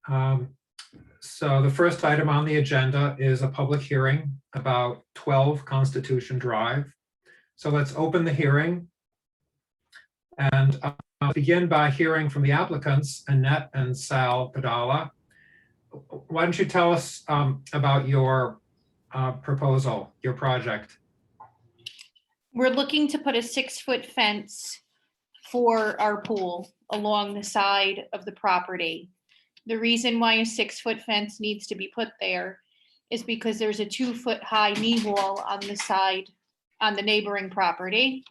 So the first item on the agenda is a public hearing about 12 Constitution Drive. So let's open the hearing and begin by hearing from the applicants, Annette and Sal Padala. Why don't you tell us about your proposal, your project? We're looking to put a 6-foot fence for our pool along the side of the property. The reason why a 6-foot fence needs to be put there is because there's a 2-foot high knee wall on the side, on the neighboring property,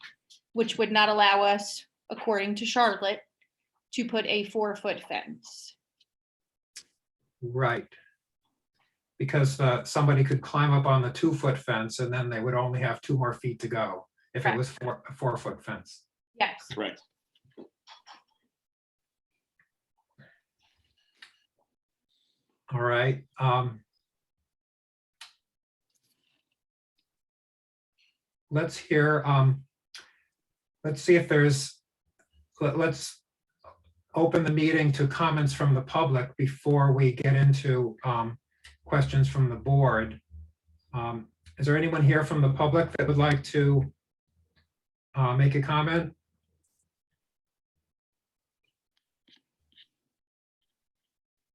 which would not allow us, according to Charlotte, to put a 4-foot fence. Right. Because somebody could climb up on the 2-foot fence and then they would only have 2 more feet to go if it was a 4-foot fence. Yes. Right. All right. Let's hear, let's see if there's, let's open the meeting to comments from the public before we get into questions from the board. Is there anyone here from the public that would like to make a comment?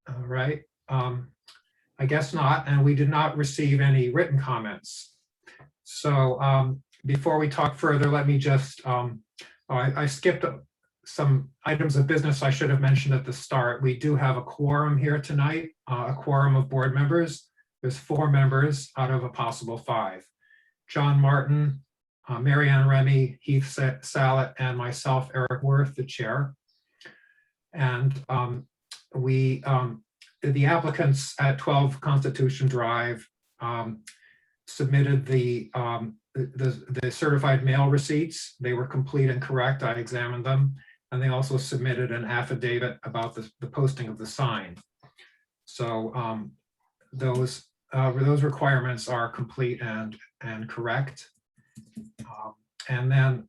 All right. I guess not, and we did not receive any written comments. So before we talk further, let me just, I skipped some items of business I should have mentioned at the start. We do have a quorum here tonight, a quorum of board members. There's 4 members out of a possible 5. John Martin, Mary Ann Remy, Heath Sallet, and myself, Eric Worth, the chair. And the applicants at 12 Constitution Drive submitted the certified mail receipts. They were complete and correct. I examined them. And they also submitted an affidavit about the posting of the sign. So those requirements are complete and correct. And then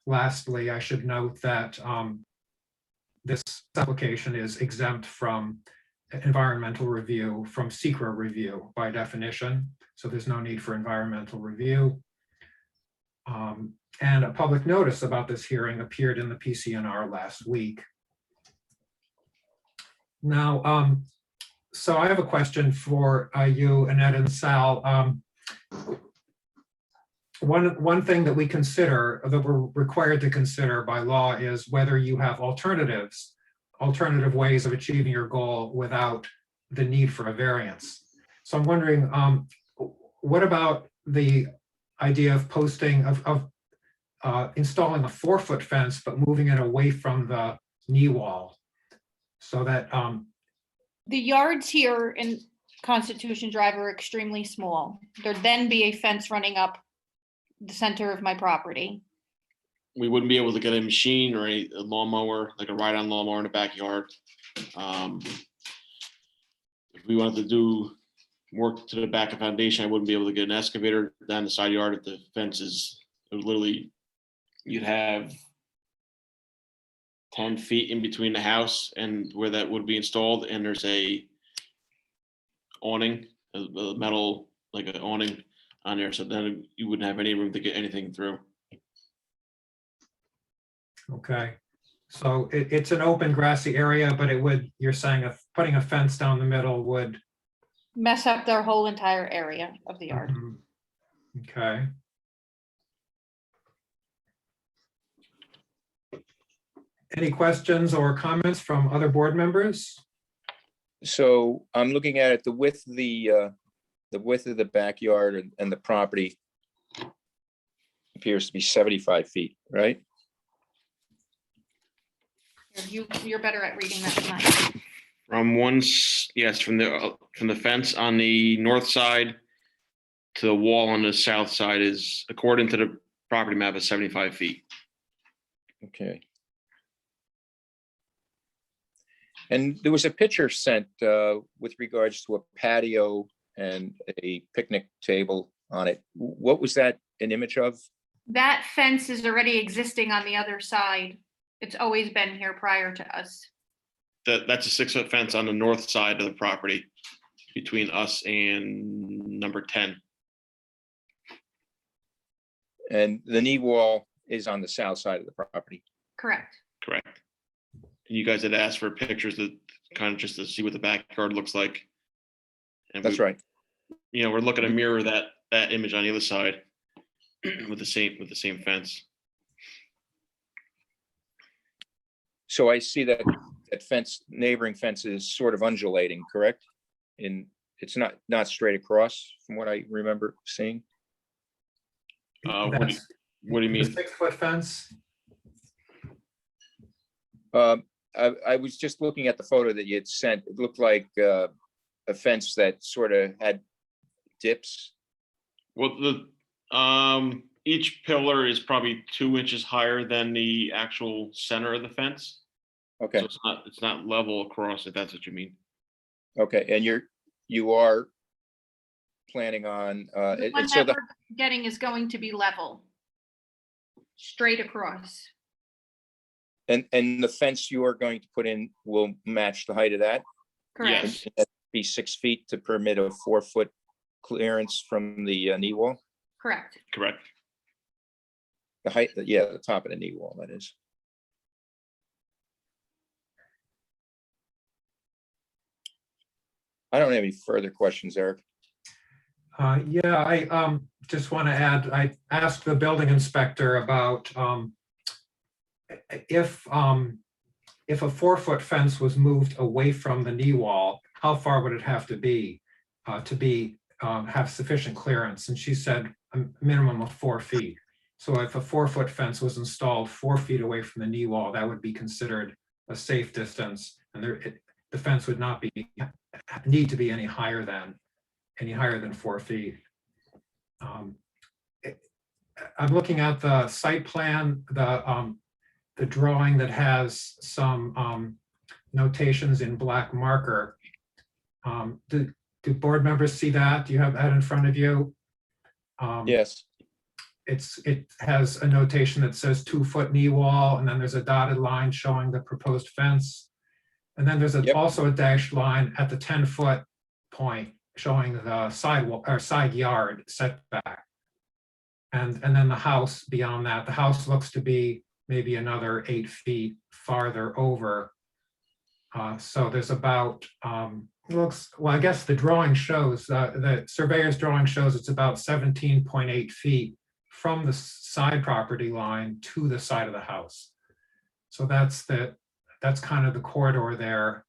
lastly, I should note that this application is exempt from environmental review, from SECRA review by definition. So there's no need for environmental review. And a public notice about this hearing appeared in the PCNR last week. Now, so I have a question for you, Annette and Sal. One thing that we consider, that we're required to consider by law, is whether you have alternative ways of achieving your goal without the need for a variance. So I'm wondering, what about the idea of posting, installing a 4-foot fence, but moving it away from the knee wall so that The yards here in Constitution Drive are extremely small. There'd then be a fence running up the center of my property. We wouldn't be able to get a machine or a lawnmower, like a ride-on lawnmower in the backyard. If we wanted to do work to the back of foundation, I wouldn't be able to get an excavator down the side yard if the fence is, it would literally, you'd have 10 feet in between the house and where that would be installed, and there's a awning, a metal, like an awning on there, so then you wouldn't have any room to get anything through. okay. So it's an open grassy area, but it would, you're saying if putting a fence down the middle would Mess up their whole entire area of the yard. Okay. Any questions or comments from other board members? So I'm looking at it, the width of the backyard and the property appears to be 75 feet, right? You're better at reading that than I am. From yes, from the fence on the north side to the wall on the south side is, according to the property map, is 75 feet. Okay. And there was a picture sent with regards to a patio and a picnic table on it. What was that an image of? That fence is already existing on the other side. It's always been here prior to us. that's a 6-foot fence on the north side of the property between us and number 10. And the knee wall is on the south side of the property. Correct. Correct. And you guys had asked for pictures that kind of just to see what the backyard looks like. And That's right. You know, we're looking to mirror that image on the other side with the same fence. So I see that fence, neighboring fence is sort of undulating, correct? It's not straight across from what I remember seeing. What do you The mean? 6-foot fence, I was just looking at the photo that you had sent. It looked like a fence that sort of had dips. Well, each pillar is probably 2 inches higher than the actual center of the fence. Okay, So it's not level across, if that's what you mean. okay, and you are planning on, The one so that we're getting is going to be level. Straight across. and the fence you are going to put in will match the height of that? Correct. Yes. And that'd be 6 feet to permit a 4-foot clearance from the knee wall? Correct. Correct. The height, yeah, the top of the knee wall, that is. I don't have any further questions, Eric. yeah, I just want to add, I asked the building inspector about if a 4-foot fence was moved away from the knee wall, how far would it have to be have sufficient clearance? And she said a minimum of 4 feet. So if a 4-foot fence was installed 4 feet away from the knee wall, that would be considered a safe distance, and the fence would not need to be any higher than 4 feet. I'm looking at the site plan, the drawing that has some notations in black marker. Do board members see that? Do you have that in front of you? Yes, It has a notation that says 2-foot knee wall, and then there's a dotted line showing the proposed fence. And then there's Yep. also a dashed line at the 10-foot point showing the sidewalk or side yard setback. And then the house beyond that, the house looks to be maybe another 8 feet farther over. So there's about, well, I guess the drawing shows, the surveyor's drawing shows it's about 17.8 feet from the side property line to the side of the house. So that's kind of the corridor there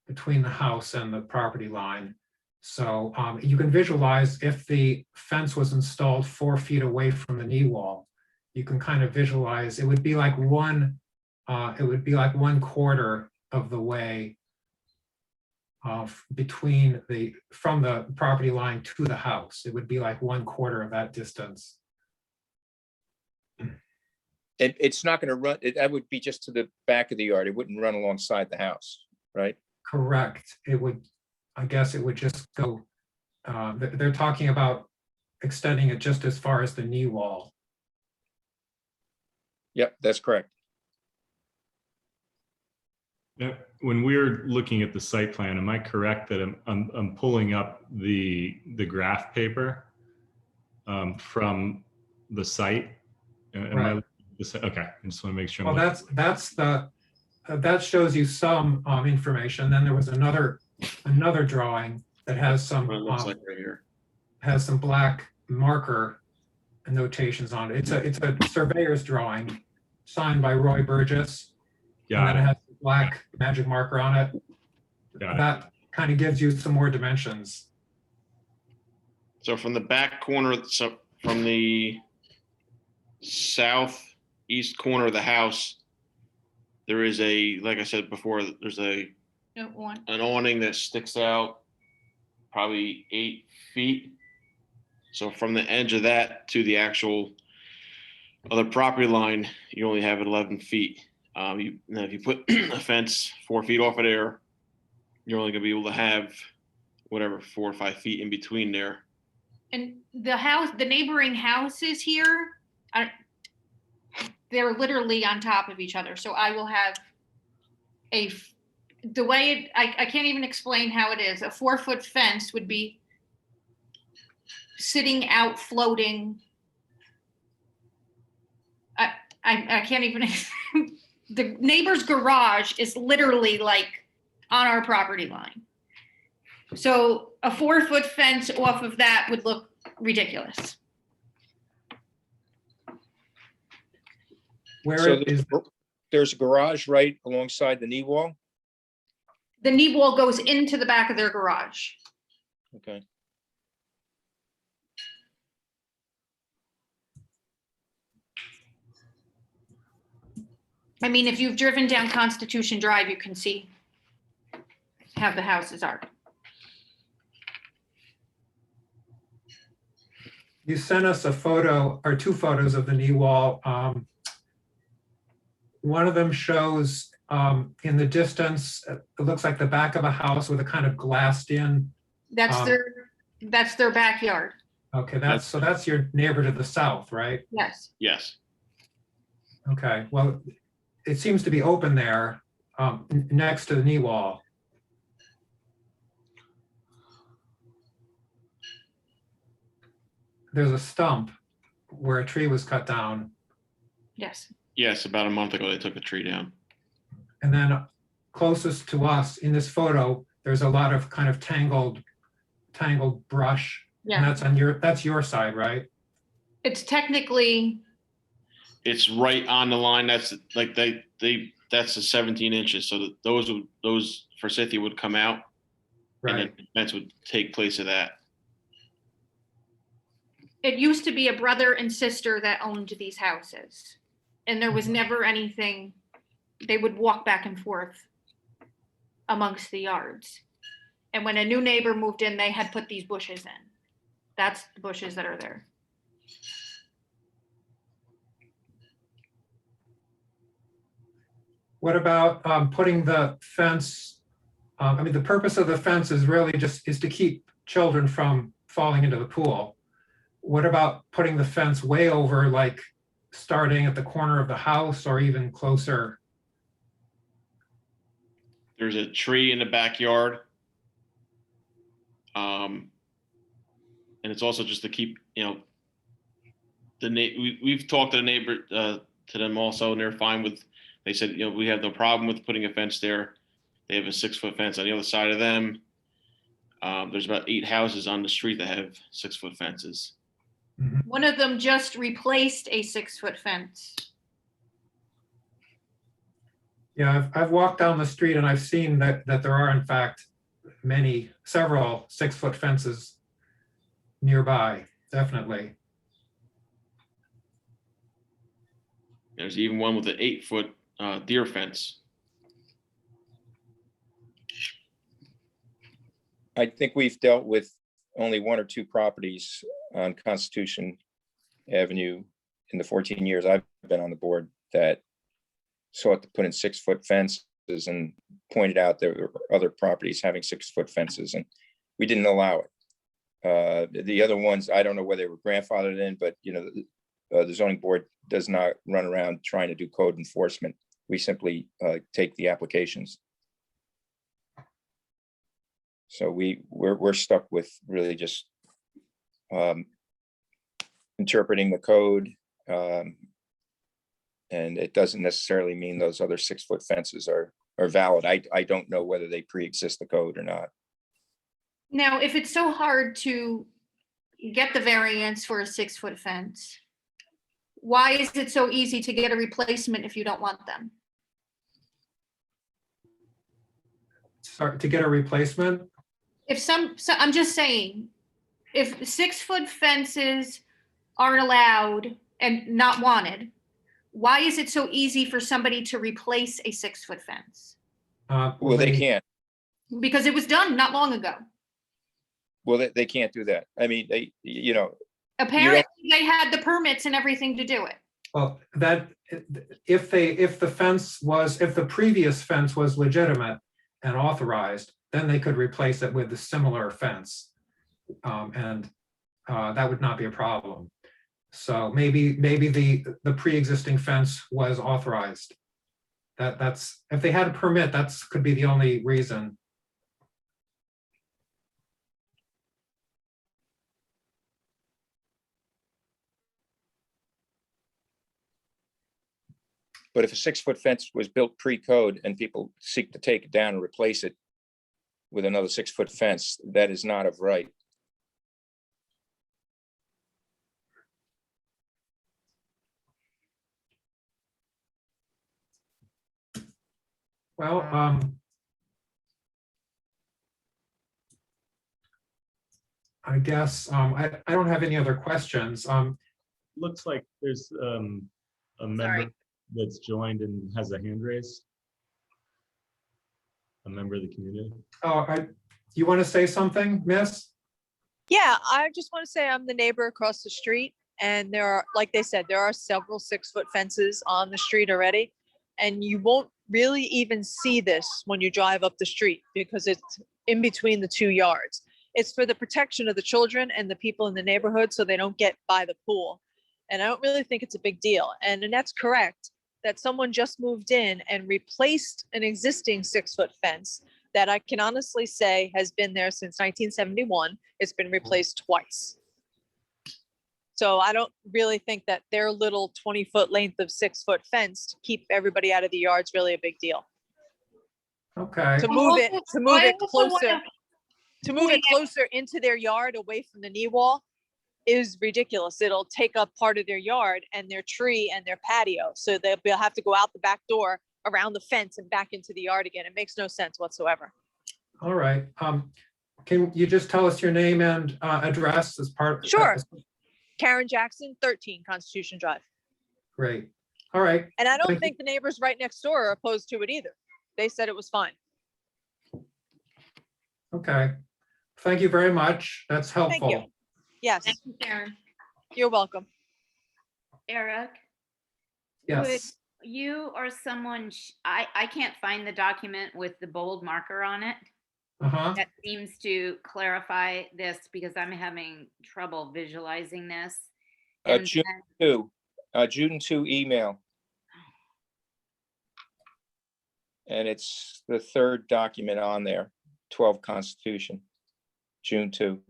between the house and the property line. So you can visualize if the fence was installed 4 feet away from the knee wall, you can kind of visualize it would be like one quarter of the way from the property line to the house. It would be like 1/4 of that distance. it's not gonna run, that would be just to the back of the yard. It wouldn't run alongside the house, right? Correct. I guess it would just go, they're talking about extending it just as far as the knee wall. Yep, that's correct. Now, when we're looking at the site plan, am I correct that I'm pulling up the graph paper from the site? Am I? Right. Okay, I just want to make sure. Well, that shows you some information. Then there was another drawing that has some What it looks like right here. black marker notations on it. It's a surveyor's drawing signed by Roy Burgess. And then it has a black magic marker on it. Got it. That kind of gives you some more dimensions. So from the back corner, so from the southeast corner of the house, there is like I said before, there's an awning that sticks out probably 8 feet. So from the edge of that to the actual other property line, you only have 11 feet. If you put a fence 4 feet off of there, you're only gonna be able to have whatever 4 or 5 feet in between there. And the neighboring houses here, they're literally on top of each other. So I will have the way I can't even explain how it is. A 4-foot fence would be sitting out floating. I can't even, the neighbor's garage is literally like on our property line. So a 4-foot fence off of that would look ridiculous. Where So is, there's a garage right alongside the knee wall? The knee wall goes into the back of their garage. Okay. I mean, if you've driven down Constitution Drive, you can see how the houses are. you sent us a photo or 2 photos of the knee wall. One of them shows in the distance, it looks like the back of a house with a kind of glassed in. That's their backyard. Okay, that's your neighbor to the south, right? Yes. Yes. Okay, well, it seems to be open there, next to the knee wall. There's a stump where a tree was cut down, Yes. Yes, about a month ago, they took the tree down. and then closest to us in this photo, there's a lot of kind of tangled brush. And Yeah. that's your side, right? It's technically, It's right on the line. That's like that's the 17 inches. So that those forsythia would come out, and Right. then the fence would take place of that. it used to be a brother and sister that owned these houses. And there was never anything, they would walk back and forth amongst the yards. And when a new neighbor moved in, they had put these bushes in. That's the bushes that are there. What about putting the fence? I mean, the purpose of the fence is really just is to keep children from falling into the pool. What about putting the fence way over, like starting at the corner of the house or even closer? There's a tree in the backyard. And it's also just to keep, we've talked to the neighbor, to them also, and they're fine with, they said, we have no problem with putting a fence there. They have a 6-foot fence on the other side of them. There's about 8 houses on the street that have 6-foot fences. One of them just replaced a 6-foot fence. Yeah, I've walked down the street and I've seen that there are in fact several 6-foot fences nearby, definitely. There's even one with an 8-foot deer fence. I think we've dealt with only 1 or 2 properties on Constitution Avenue in the 14 years I've been on the board that sought to put in 6-foot fences and pointed out there were other properties having 6-foot fences, and we didn't allow it. The other ones, I don't know whether they were grandfathered in, but the zoning board does not run around trying to do code enforcement. We simply take the applications. So we're stuck with really just interpreting the code. And it doesn't necessarily mean those other 6-foot fences are valid. I don't know whether they pre-exist the code or not. Now, if it's so hard to get the variance for a 6-foot fence, why is it so easy to get a replacement if you don't want them? Sorry, to get a replacement? I'm just saying, if 6-foot fences aren't allowed and not wanted, why is it so easy for somebody to replace a 6-foot fence? Well, they can't. Because it was done not long ago. Well, they can't do that. I mean, Apparently, they had the permits and everything to do it. Well, if the previous fence was legitimate and authorized, then they could replace it with a similar fence. And that would not be a problem. So maybe the pre-existing fence was authorized. That's, if they had a permit, that's, could be the only reason. But if a 6-foot fence was built pre-code and people seek to take it down and replace it with another 6-foot fence, that is not of right. Well, I guess, I don't have any other questions. Looks like there's a member that's joined and has a hand raised. A member of the community. Oh, you want to say something, miss? Yeah, I just want to say I'm the neighbor across the street, and there are, like they said, there are several 6-foot fences on the street already. And you won't really even see this when you drive up the street because it's in between the 2 yards. It's for the protection of the children and the people in the neighborhood so they don't get by the pool. And I don't really think it's a big deal. And Annette's correct that someone just moved in and replaced an existing 6-foot fence that I can honestly say has been there since 1971. It's been replaced twice. So I don't really think that their little 20-foot length of 6-foot fence to keep everybody out of the yard is really a big deal. Okay, To move it closer, to move it closer into their yard away from the knee wall is ridiculous. It'll take up part of their yard and their tree and their patio. So they'll have to go out the back door around the fence and back into the yard again. It makes no sense whatsoever. all right. Can you just tell us your name and address as part? Sure. Karen Jackson, 13 Constitution Drive. Great. All right. And I don't Thank you. think the neighbors right next door are opposed to it either. They said it was fine. Okay. Thank you very much. That's Thank you. helpful. Yes, Thank you, Karen. you're welcome. Eric, Yes. you or someone, I can't find the document with the bold marker on it. Uh-huh. That seems to clarify this because I'm having trouble visualizing this. And June then- 2, June 2 email. And it's the third document on there, 12 Constitution, June 2.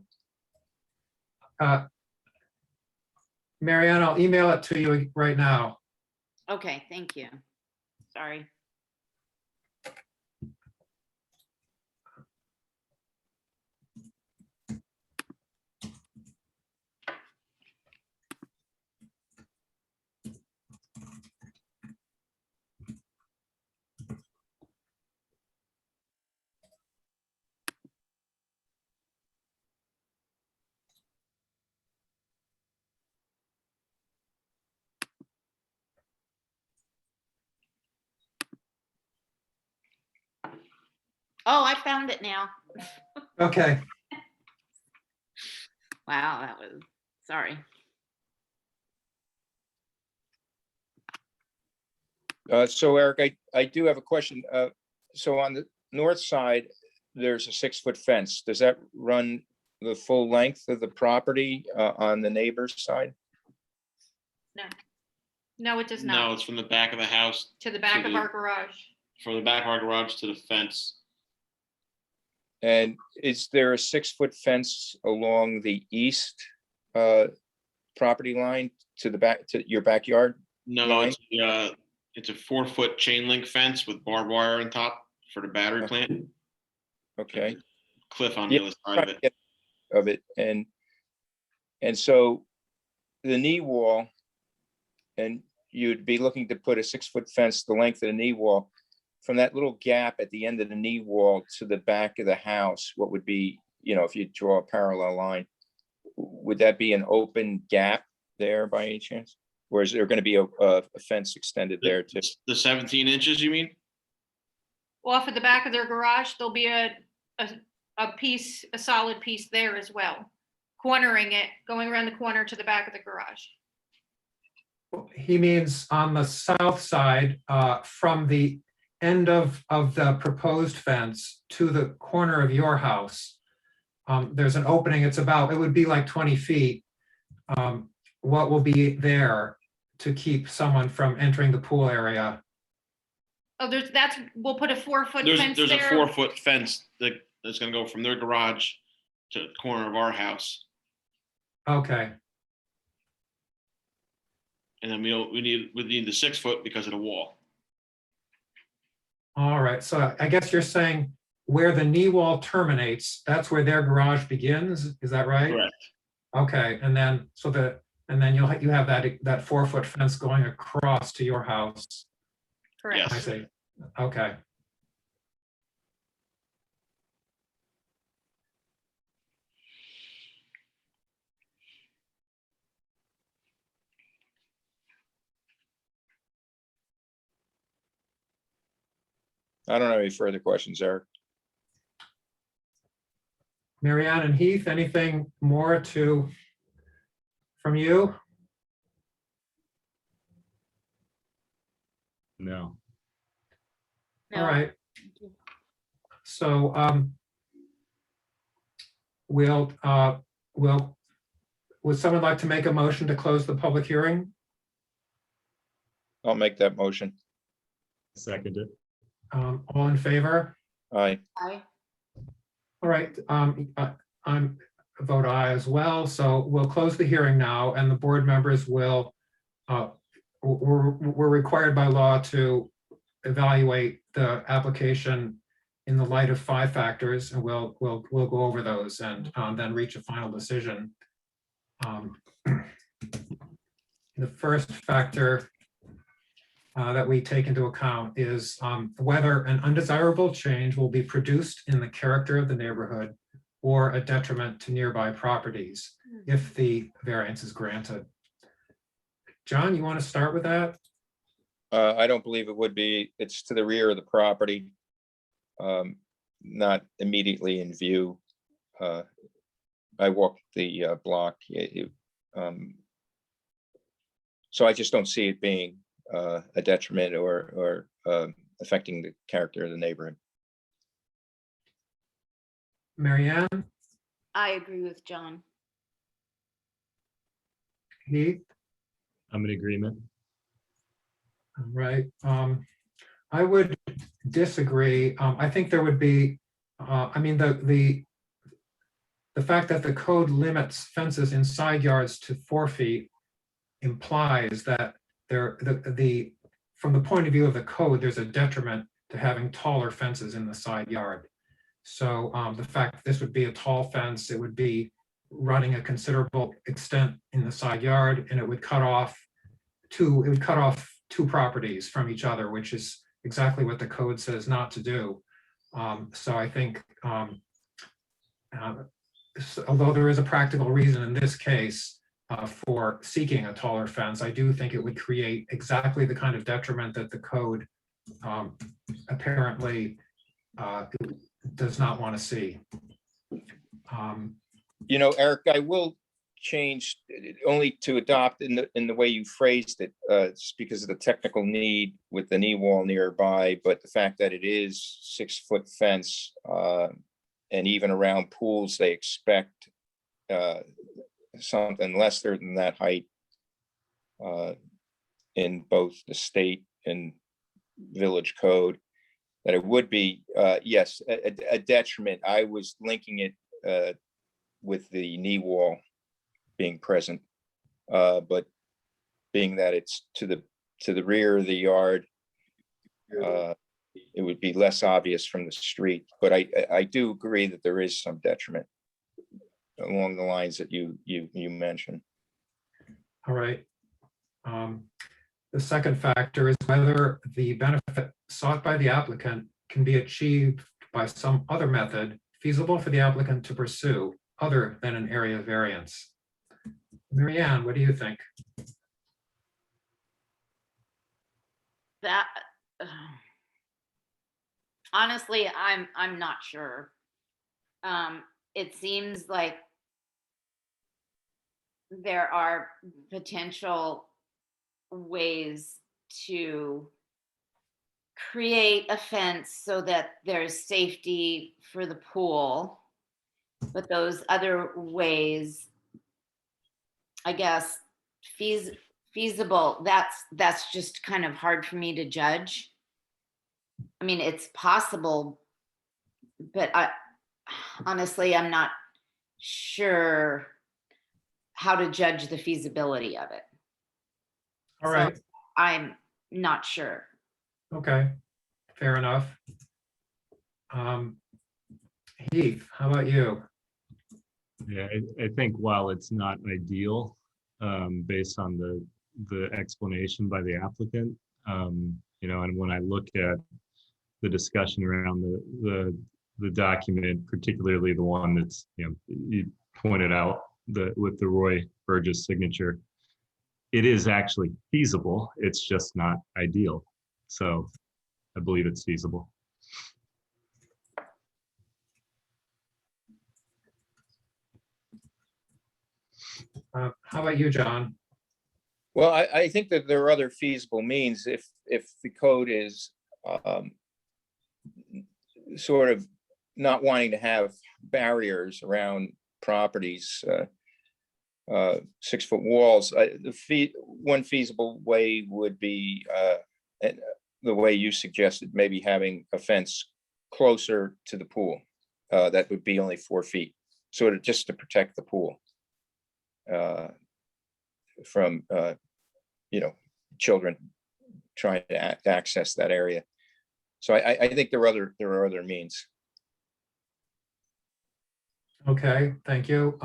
Marianne, I'll email it to you right now. Okay, thank you. Sorry. Oh, I found it now. Okay. Wow, that was, sorry. So Eric, I do have a question. So on the north side, there's a 6-foot fence. Does that run the full length of the property on the neighbor's side? No, it does No, not. it's from the back of the house, To the back of the- our garage. from the back of our garage to the fence. And is there a 6-foot fence along the east property line to the back, to your backyard? No, Right. it's a 4-foot chain link fence with barbed wire on top for the battery plant. Okay. Cliff on the Yeah, other side of it. Of it, and so the knee wall, and you'd be looking to put a 6-foot fence the length of the knee wall. From that little gap at the end of the knee wall to the back of the house, what would be, if you draw a parallel line, would that be an open gap there by any chance? Or is there going to be a fence extended there too? The 17 inches, you mean? Off of the back of their garage, there'll be a piece, a solid piece there as well. Cornering it, going around the corner to the back of the garage. He means on the south side, from the end of the proposed fence to the corner of your house. There's an opening, it would be like 20 feet. What will be there to keep someone from entering the pool area? Oh, we'll put a 4-foot fence There's a there. 4-foot fence that's gonna go from their garage to the corner of our house. Okay, And then we need the 6-foot because of the wall. all right. So I guess you're saying where the knee wall terminates, that's where their garage begins, is that right? Correct. Okay, and then, and then you have that 4-foot fence going across to your house. Correct. I Yes. see. Okay. I don't have any further questions, Eric. Marianne and Heath, anything more from you? No. All No. right. So would someone like to make a motion to close the public hearing? I'll make that motion. Second it. All in favor? Aye. Aye. All right, I'm a vote aye as well, so we'll close the hearing now, and the board members will, we're required by law to evaluate the application in the light of 5 factors, and we'll go over those and then reach a final decision. The first factor that we take into account is whether an undesirable change will be produced in the character of the neighborhood or a detriment to nearby properties if the variance is granted. John, you want to start with that? I don't believe it would be. It's to the rear of the property. Not immediately in view. I walked the block. So I just don't see it being a detriment or affecting the character of the neighborhood. Marianne, I agree with John. Heath, I'm in agreement. all right. I would disagree. I think there would be, I mean, the fact that the code limits fences in side yards to 4 feet implies that from the point of view of the code, there's a detriment to having taller fences in the side yard. So the fact that this would be a tall fence, it would be running a considerable extent in the side yard, and it would cut off 2 properties from each other, which is exactly what the code says not to do. So I think, although there is a practical reason in this case for seeking a taller fence, I do think it would create exactly the kind of detriment that the code apparently does not want to see. You know, Eric, I will change only to adopt in the way you phrased it, just because of the technical need with the knee wall nearby, but the fact that it is 6-foot fence, and even around pools, they expect something lesser than that height in both the state and village code, that it would be, yes, a detriment. I was linking it with the knee wall being present, but being that it's to the rear of the yard, it would be less obvious from the street. But I do agree that there is some detriment along the lines that you mentioned. All right. The second factor is whether the benefit sought by the applicant can be achieved by some other method feasible for the applicant to pursue other than an area variance. Marianne, what do you think? That, honestly, I'm not sure. It seems like there are potential ways to create a fence so that there's safety for the pool. But those other ways, I guess, feasible, that's just kind of hard for me to judge. I mean, it's possible, but honestly, I'm not sure how to judge the feasibility of it. All So right, I'm not sure. okay, fair enough. Heath, how about you? Yeah, I think while it's not ideal, based on the explanation by the applicant, you know, and when I look at the discussion around the document, particularly the one that's, you know, you pointed out with the Roy Burgess signature, it is actually feasible. It's just not ideal. So I believe it's feasible. How about you, John? Well, I think that there are other feasible means if the code is sort of not wanting to have barriers around properties, 6-foot walls. One feasible way would be the way you suggested, maybe having a fence closer to the pool. That would be only 4 feet, sort of just to protect the pool from children trying to access that area. So I think there are other means. Okay, thank you.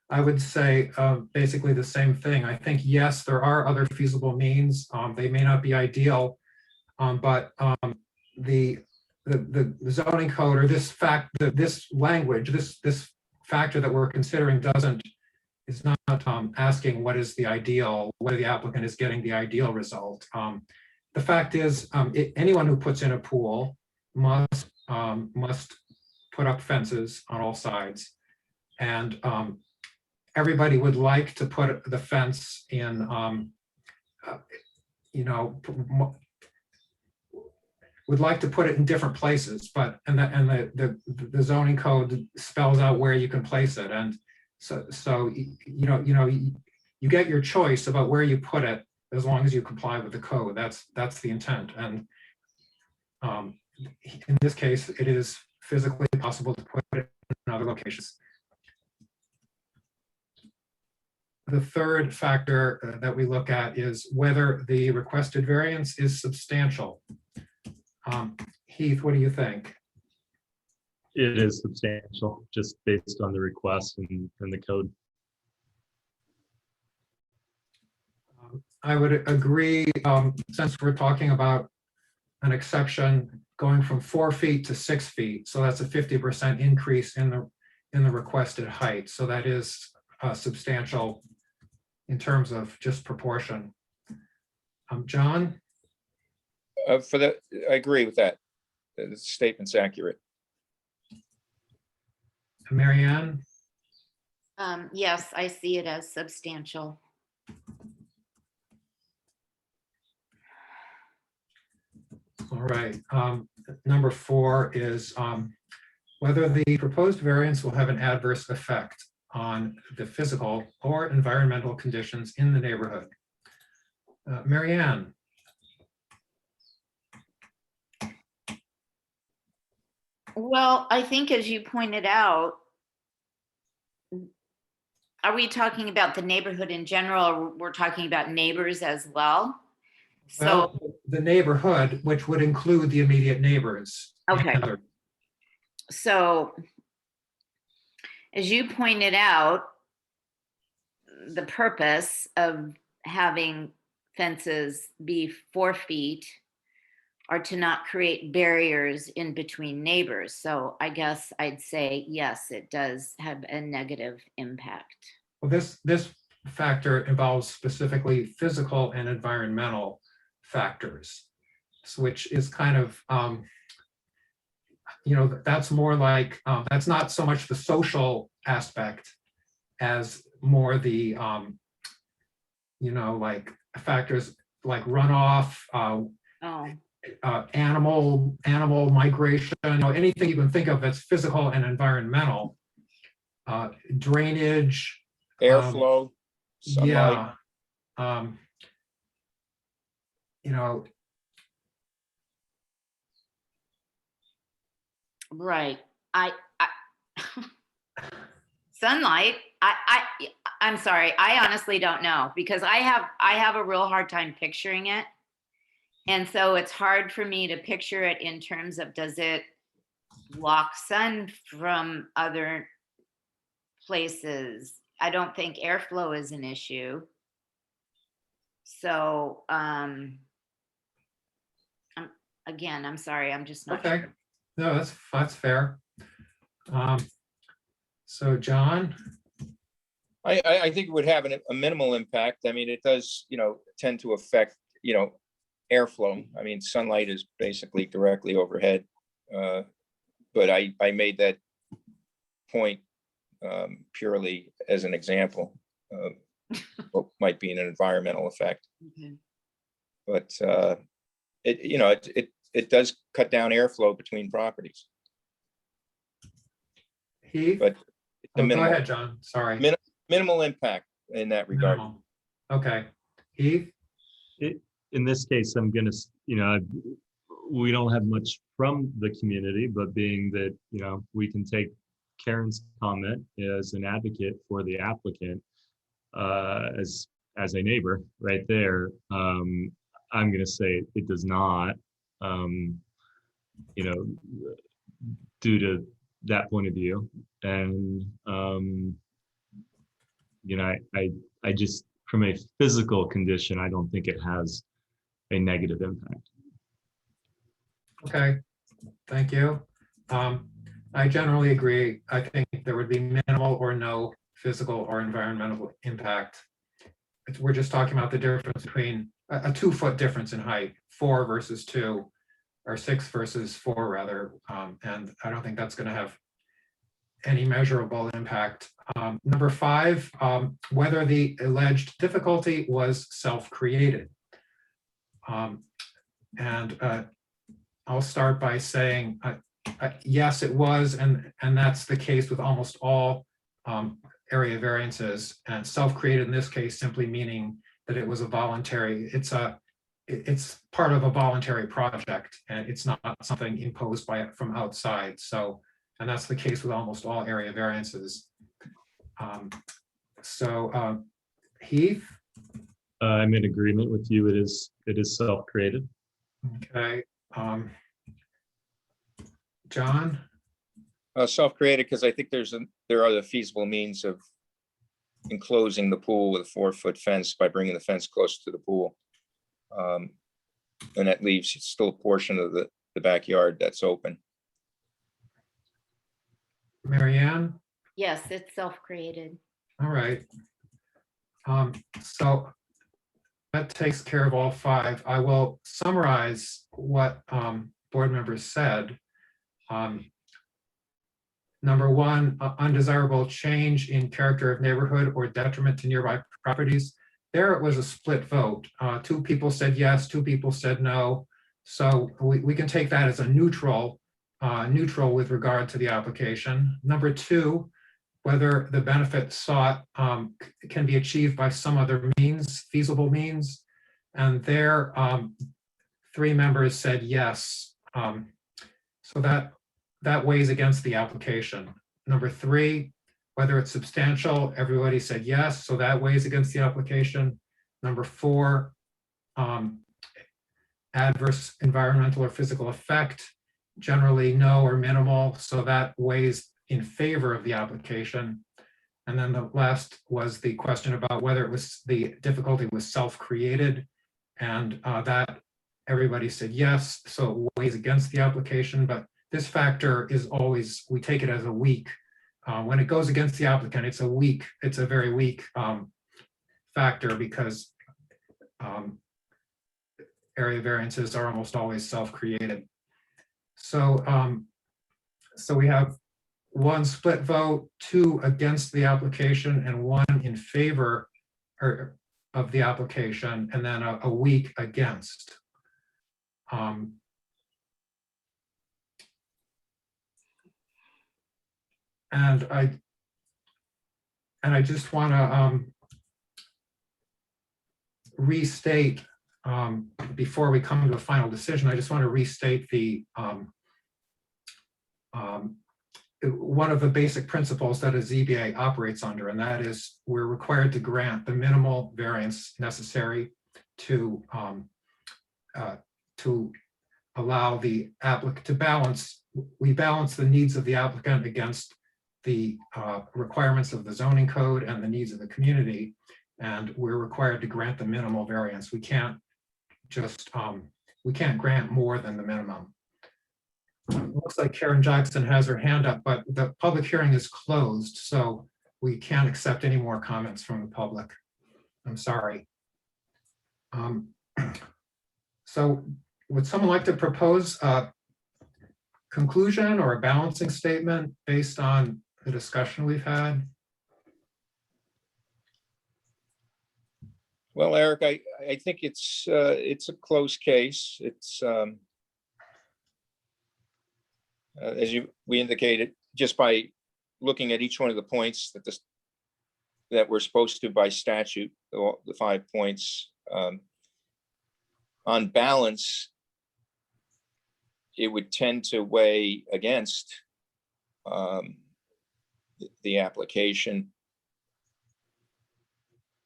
I would say basically the same thing. I think, yes, there are other feasible means. They may not be ideal, but the zoning code or this language, this factor that we're considering is not asking what is the ideal, whether the applicant is getting the ideal result. The fact is, anyone who puts in a pool must put up fences on all sides. And everybody would like to put the fence in, would like to put it in different places, but, the zoning code spells out where you can place it. And so you get your choice about where you put it as long as you comply with the code. That's the intent. And in this case, it is physically possible to put it in other locations. The third factor that we look at is whether the requested variance is substantial. Heath, what do you think? It is substantial, just based on the request and the code. I would agree, since we're talking about an exception going from 4 feet to 6 feet, so that's a 50% increase in the requested height. So that is substantial in terms of just proportion. John? I agree with that. The statement's accurate. Marianne? Yes, I see it as substantial. All right. Number 4 is whether the proposed variance will have an adverse effect on the physical or environmental conditions in the neighborhood. Marianne? Well, I think as you pointed out, are we talking about the neighborhood in general, or we're talking about neighbors as well? So, Well, the neighborhood, which would include the immediate neighbors. okay. and other- So as you pointed out, the purpose of having fences be 4 feet are to not create barriers in between neighbors. So I guess I'd say, yes, it does have a negative impact. Well, this factor involves specifically physical and environmental factors, which is kind of, that's more like, that's not so much the social aspect as more the, like factors like runoff, Oh, animal migration, anything you can think of that's physical and environmental, drainage. Airflow, sunlight. Yeah. Right. Sunlight, I'm sorry, I honestly don't know, because I have a real hard time picturing it. And so it's hard for me to picture it in terms of, does it block sun from other places? I don't think airflow is an issue. So, again, I'm sorry, I'm just not Okay, sure. no, that's fair. So John, I think it would have a minimal impact. I mean, it does, tend to affect, airflow. I mean, sunlight is basically directly overhead. But I made that point purely as an example of what might be an environmental effect. Okay. But it does cut down airflow between properties, Heath, but it's a oh, go minimal, ahead, John, sorry. minimal impact in that regard. Minimal. Okay, Heath, In this case, I'm gonna, we don't have much from the community, but being that, we can take Karen's comment as an advocate for the applicant, as a neighbor right there, I'm gonna say it does not, due to that point of view. And, I just, from a physical condition, I don't think it has a negative impact. okay, thank you. I generally agree. I think there would be minimal or no physical or environmental impact. We're just talking about the difference between a 2-foot difference in height, 4 versus 2, or 6 versus 4 rather. And I don't think that's going to have any measurable impact. Number 5, whether the alleged difficulty was self-created. And I'll start by saying, yes, it was, and that's the case with almost all area variances. And self-created in this case simply meaning that it was a voluntary, it's part of a voluntary project, and it's not something imposed from outside. So, and that's the case with almost all area variances. Heath, I'm in agreement with you. It is self-created. okay. John, Self-created, because I think there are the feasible means of enclosing the pool with a 4-foot fence by bringing the fence close to the pool. And that leaves still a portion of the backyard that's open. Marianne, Yes, it's self-created. all right. So that takes care of all 5. I will summarize what board members said. Number 1, undesirable change in character of neighborhood or detriment to nearby properties. There it was a split vote. 2 people said yes, 2 people said no. So we can take that as a neutral with regard to the application. Number 2, whether the benefit sought can be achieved by some other means, feasible means. And there, 3 members said yes. So that weighs against the application. Number 3, whether it's substantial, everybody said yes, so that weighs against the application. Number 4, adverse environmental or physical effect, generally no or minimal, so that weighs in favor of the application. And then the last was the question about whether the difficulty was self-created, and that everybody said yes, so it weighs against the application. But this factor is always, we take it as a weak. When it goes against the applicant, it's a very weak factor, because area variances are almost always self-created. So we have 1 split vote, 2 against the application, and 1 in favor of the application, and then a weak against. And I just want to restate, before we come to a final decision, I just want to restate the one of the basic principles that a ZBA operates under, and that is we're required to grant the minimal variance necessary to allow the applicant to balance, we balance the needs of the applicant against the requirements of the zoning code and the needs of the community. And we're required to grant the minimal variance. We can't just, we can't grant more than the minimum. Looks like Karen Jackson has her hand up, but the public hearing is closed, so we can't accept any more comments from the public. I'm sorry. So would someone like to propose a conclusion or a balancing statement based on the discussion we've had? Well, Eric, I think it's a close case. It's as we indicated, just by looking at each one of the points that we're supposed to by statute, the 5 points, on balance, it would tend to weigh against the application.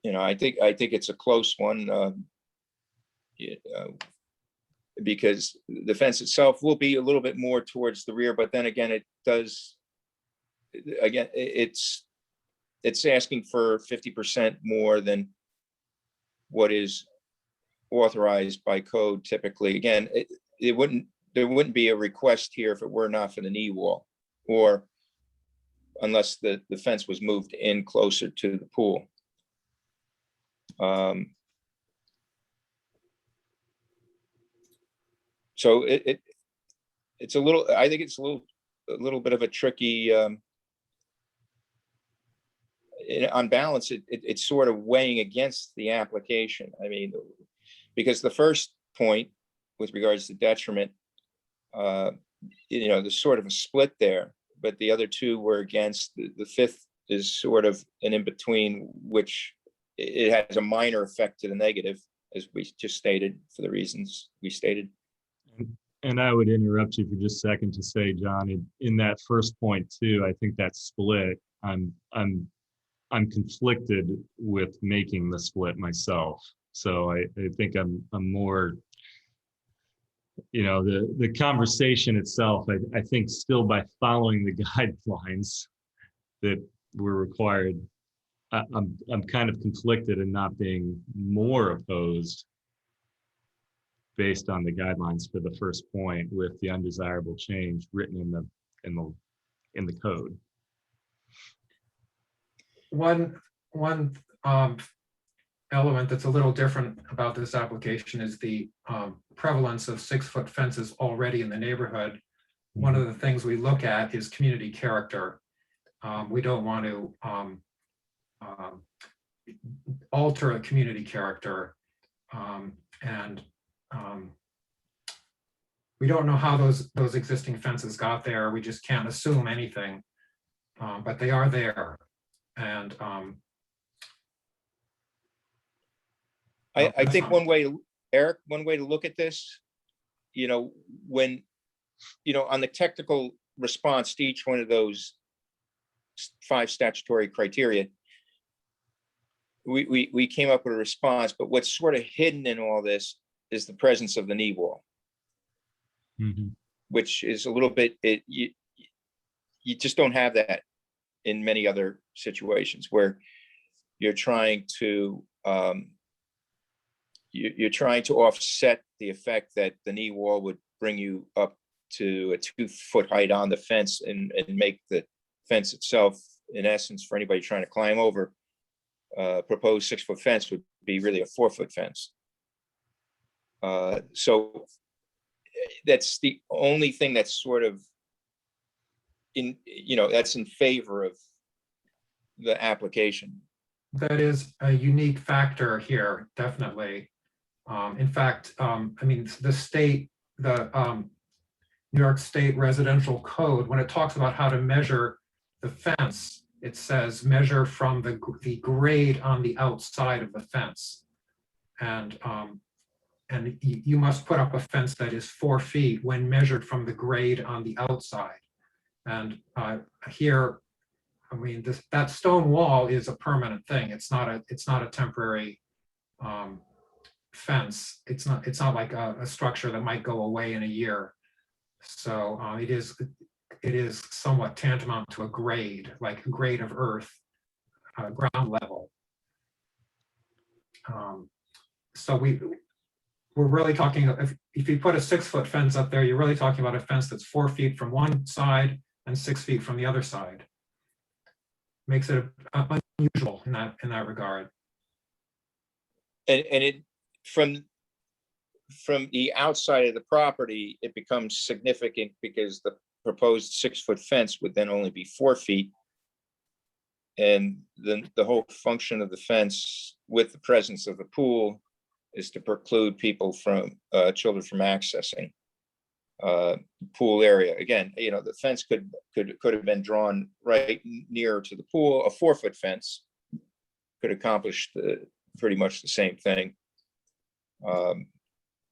You know, I think it's a close one, because the fence itself will be a little bit more towards the rear, but then again, it does, again, it's asking for 50% more than what is authorized by code typically. Again, there wouldn't be a request here if it were not for the knee wall, or unless the fence was moved in closer to the pool. So it's a little, I think it's a little bit of a tricky, on balance, it's sort of weighing against the application. I mean, because the first point with regards to detriment, you know, there's sort of a split there, but the other two were against. The fifth is sort of an in-between, which it has a minor effect to the negative, as we just stated, for the reasons we stated. And I would interrupt you for just a second to say, John, in that first point too, I think that split, I'm conflicted with making the split myself. So I think I'm more, you know, the conversation itself, I think still by following the guidelines that were required, I'm kind of conflicted in not being more opposed based on the guidelines for the first point with the undesirable change written in the code. One element that's a little different about this application is the prevalence of 6-foot fences already in the neighborhood. One of the things we look at is community character. We don't want to alter a community character, and we don't know how those existing fences got there. We just can't assume anything, but they are there. And I think one way, Eric, one way to look at this, you know, when, you know, on the technical response to each one of those 5 statutory criteria, we came up with a response, but what's sort of hidden in all this is the presence of the knee wall, which is a little bit, you just don't have that in many other situations where you're trying to offset the effect that the knee wall would bring you up to a 2-foot height on the fence and make the fence itself, in essence, for anybody trying to climb over, proposed 6-foot fence would be really a 4-foot fence. So that's the only thing that's sort of in, you know, that's in favor of the application. that is a unique factor here, definitely. In fact, I mean, the New York State Residential Code, when it talks about how to measure the fence, it says measure from the grade on the outside of the fence. And you must put up a fence that is 4 feet when measured from the grade on the outside. And here, I mean, that stone wall is a permanent thing. It's not a temporary fence. It's not like a structure that might go away in a year. So it is somewhat tantamount to a grade, like a grade of earth, ground level. So we're really talking, if you put a 6-foot fence up there, you're really talking about a fence that's 4 feet from one side and 6 feet from the other side. Makes it unusual in that regard. And it, from the outside of the property, it becomes significant because the proposed 6-foot fence would then only be 4 feet. And then the whole function of the fence with the presence of the pool is to preclude people from, children from accessing pool area. Again, you know, the fence could have been drawn right near to the pool. A 4-foot fence could accomplish pretty much the same thing.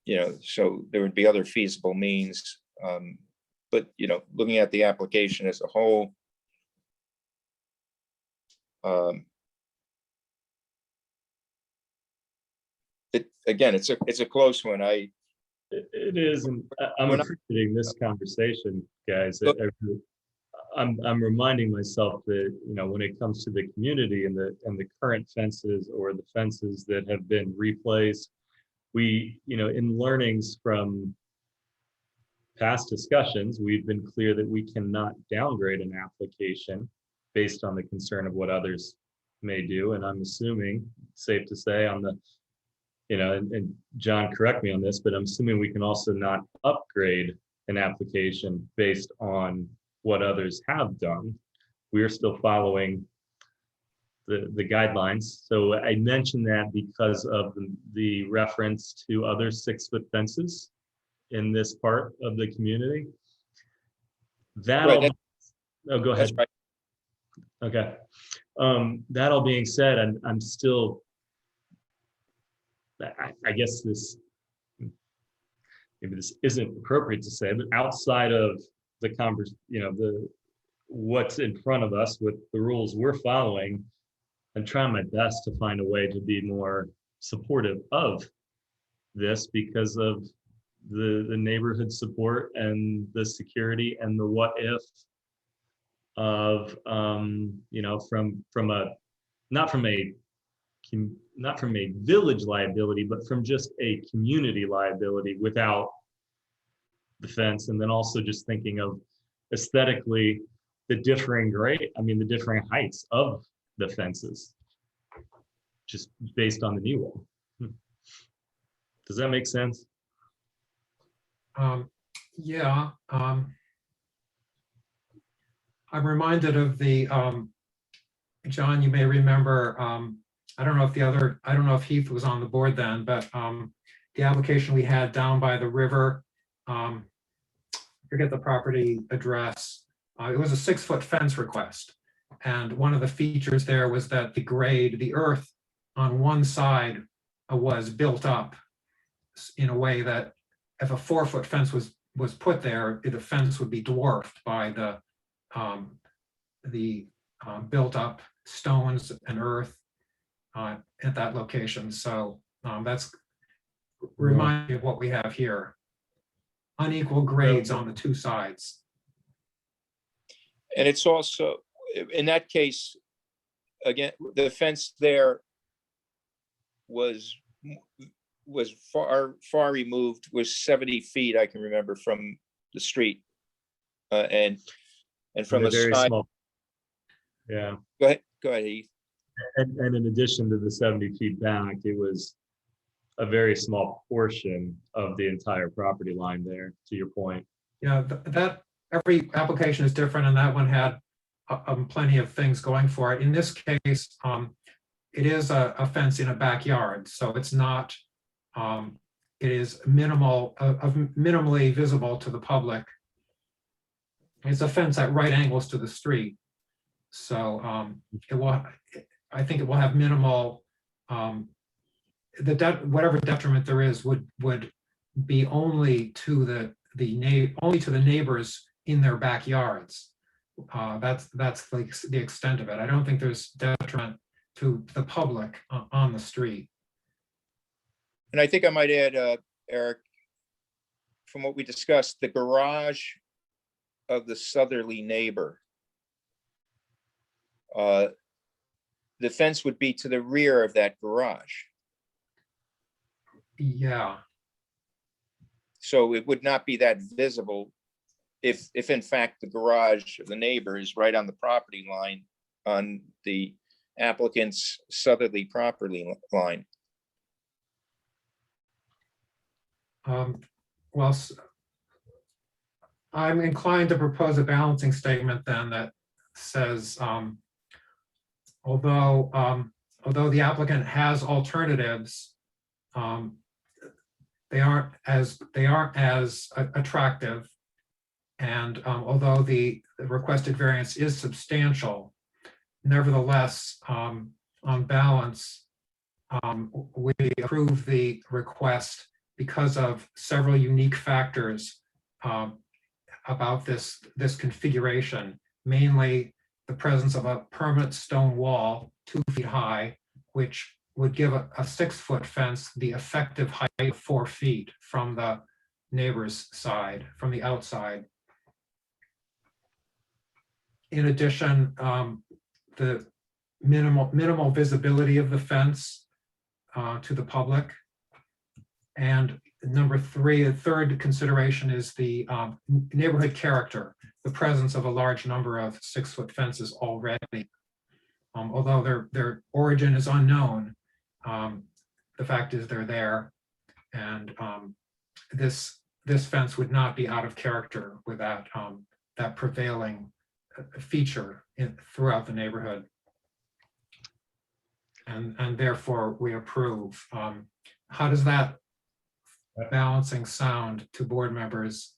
You know, so there would be other feasible means. But, you know, looking at the application as a whole, it's a close one. It is, and I'm We're not- appreciating this conversation, guys. I'm reminding myself that, you know, when it comes to the community and the current fences or the fences that have been replaced, we, you know, in learnings from past discussions, we've been clear that we cannot downgrade an application based on the concern of what others may do. And I'm assuming, safe to say, on the, you know, and John, correct me on this, but I'm assuming we can also not upgrade an application based on what others have done. We are still following the guidelines. So I mentioned that because of the reference to other 6-foot fences in this part of the community. Right, Oh, go ahead. That's right. Okay. That all being said, I'm still, I guess maybe this isn't appropriate to say, but outside of the you know, what's in front of us with the rules we're following, I'm trying my best to find a way to be more supportive of this because of the neighborhood support and the security and the what if of you know, from a not from a village liability, but from just a community liability without the fence. And then also just thinking of aesthetically the differing the differing heights of the fences, just based on the knee wall. Does that make sense? Yeah. I'm reminded of the, John, you may remember, I don't know if Heath was on the board then, but the application we had down by the river, forget the property address. It was a 6-foot fence request. And one of the features there was that the earth on one side was built up in a way that if a 4-foot fence was put there, the fence would be dwarfed by the built up stones and earth at that location. So that's remind me of what we have here. Unequal grades on the two sides. And it's also, in that case, again, the fence there was far removed, was 70 feet, I can remember, from the street. And from a very side, small. Yeah. go ahead, Heath. And in addition to the 70 feet back, it was a very small portion of the entire property line there, to your point. Yeah, that every application is different, and that one had plenty of things going for it. In this case, it is a fence in a backyard, so it's not. It is minimally visible to the public. It's a fence at right angles to the street, so I think it will have minimal. Whatever detriment there is would be only to the neighbors in their backyards. That's like the extent of it. I don't think there's detriment to the public on the street. And I think I might add, Eric, from what we discussed, the garage of the southerly neighbor. The fence would be to the rear of that garage. Yeah, So it would not be that visible if in fact the garage of the neighbor is right on the property line on the applicant's southerly property line. well, I'm inclined to propose a balancing statement then that says, although the applicant has alternatives, they aren't as attractive. And although the requested variance is substantial, nevertheless, on balance, we approve the request because of several unique factors about this configuration, mainly the presence of a permanent stone wall 2 feet high, which would give a 6-foot fence the effective height of 4 feet from the neighbor's side, from the outside. In addition, the minimal visibility of the fence to the public. And number 3, the third consideration is the neighborhood character, the presence of a large number of 6-foot fences already. Although their origin is unknown, the fact is they're there. And this fence would not be out of character with that prevailing feature throughout the neighborhood. And therefore we approve. How does that balancing sound to board members?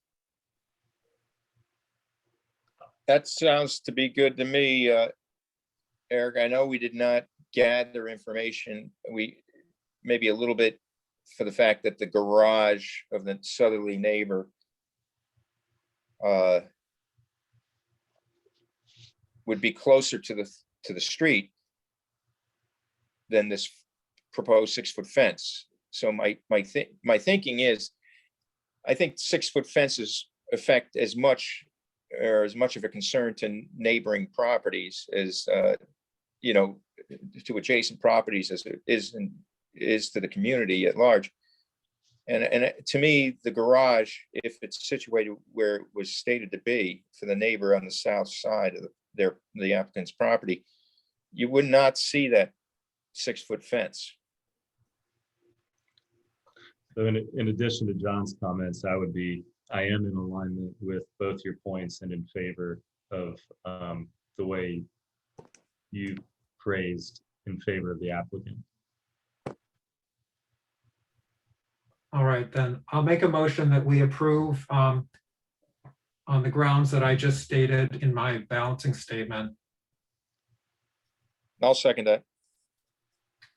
That sounds to be good to me, Eric. I know we did not gather information. We maybe a little bit for the fact that the garage of the southerly neighbor would be closer to the street than this proposed 6-foot fence. So my thinking is, I think 6-foot fences affect as much of a concern to neighboring properties as to adjacent properties as it is to the community at large. And to me, the garage, if it's situated where it was stated to be for the neighbor on the south side of the applicant's property, you would not see that 6-foot fence. So in addition to John's comments, I am in alignment with both your points and in favor of the way you phrased in favor of the applicant. All right, then I'll make a motion that we approve on the grounds that I just stated in my balancing statement. I'll second that.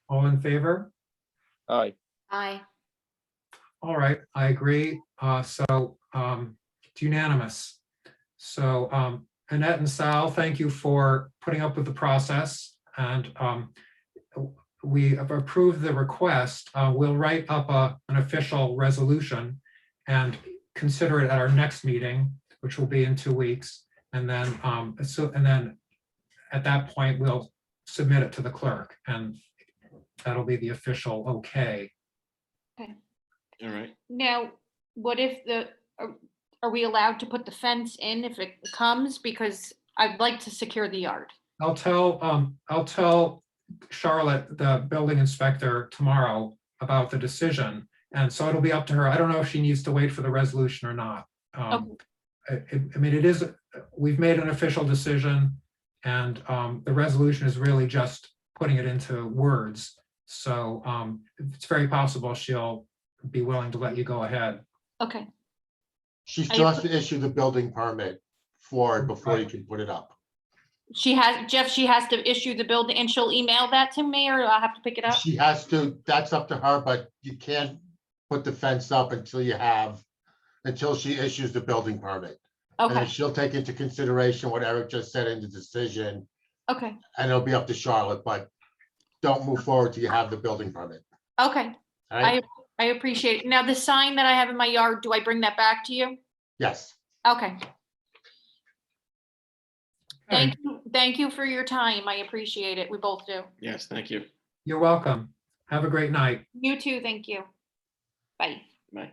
All in favor? Aye. Aye. All right, I agree. So it's unanimous. So Annette and Sal, thank you for putting up with the process. And we have approved the request. We'll write up an official resolution and consider it at our next meeting, which will be in 2 weeks. And then at that point, we'll submit it to the clerk, and that'll be the official okay. All right. Now, what if are we allowed to put the fence in if it comes? Because I'd like to secure the yard. I'll tell Charlotte, the building inspector, tomorrow about the decision. And so it'll be up to her. I don't know if she needs to wait for the resolution or not. I mean, we've made an official decision, and the resolution is really just putting it into words. So it's very possible she'll be willing to let you go ahead. Okay, She still has to issue the building permit for it before you can put it up. she has to issue the building, and she'll email that to me, or I'll have to pick it up? She has to, that's up to her, but you can't put the fence up until she issues the building permit. And then Okay, she'll take into consideration what Eric just said in the decision, okay, and it'll be up to Charlotte, but don't move forward till you have the building permit. okay. All right? I appreciate it. Now, the sign that I have in my yard, do I bring that back to you? Yes. Okay, Okay, thank you for your time. I appreciate it. We both do. Yes, thank you. you're welcome. Have a great night. You too, thank you. Bye. Bye.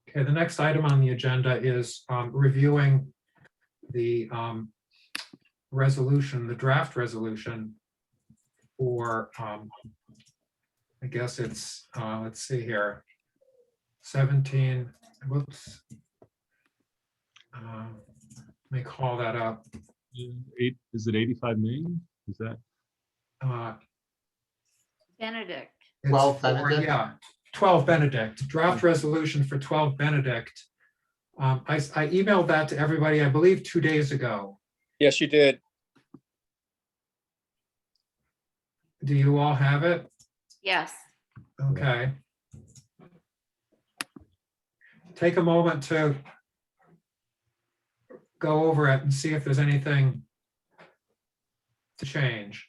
Okay, the next item on the agenda is reviewing the resolution, the draft resolution for, I guess it's, let's see here, 17, whoops. Let me call that up. Is it 85 million? Is that? Benedict. It's 12 for- Benedict? Yeah, 12 Benedict, draft resolution for 12 Benedict. I emailed that to everybody, I believe, 2 days ago. Yes, you did. Do you all have it? Yes. Okay. Take a moment to go over it and see if there's anything to change.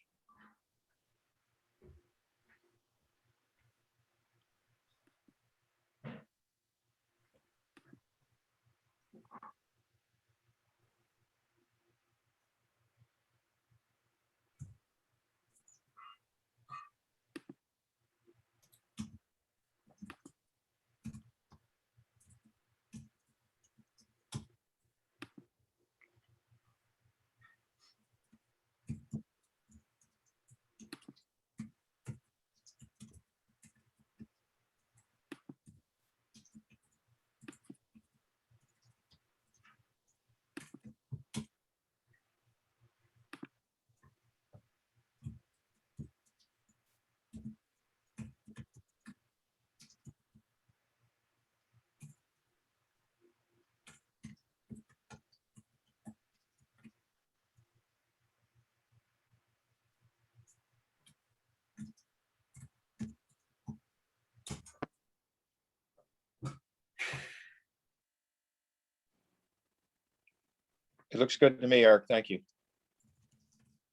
It looks good to me, Eric. Thank you.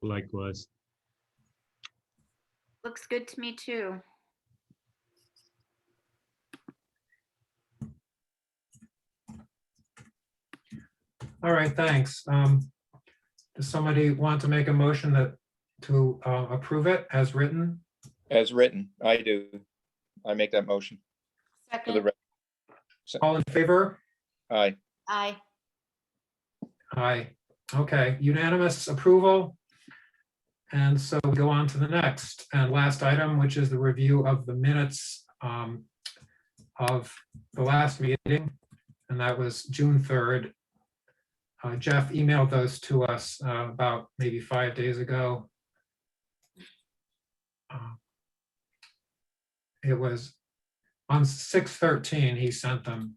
Likewise. Looks good to me too. All right, thanks. Does somebody want to make a motion to approve it as written? As written, I do. I make that motion for the, Second. All in favor? aye. Aye. Aye. Okay, unanimous approval. And so we go on to the next and last item, which is the review of the minutes of the last meeting, and that was June 3rd. Jeff emailed those to us about maybe 5 days ago. It was on 6/13, he sent them.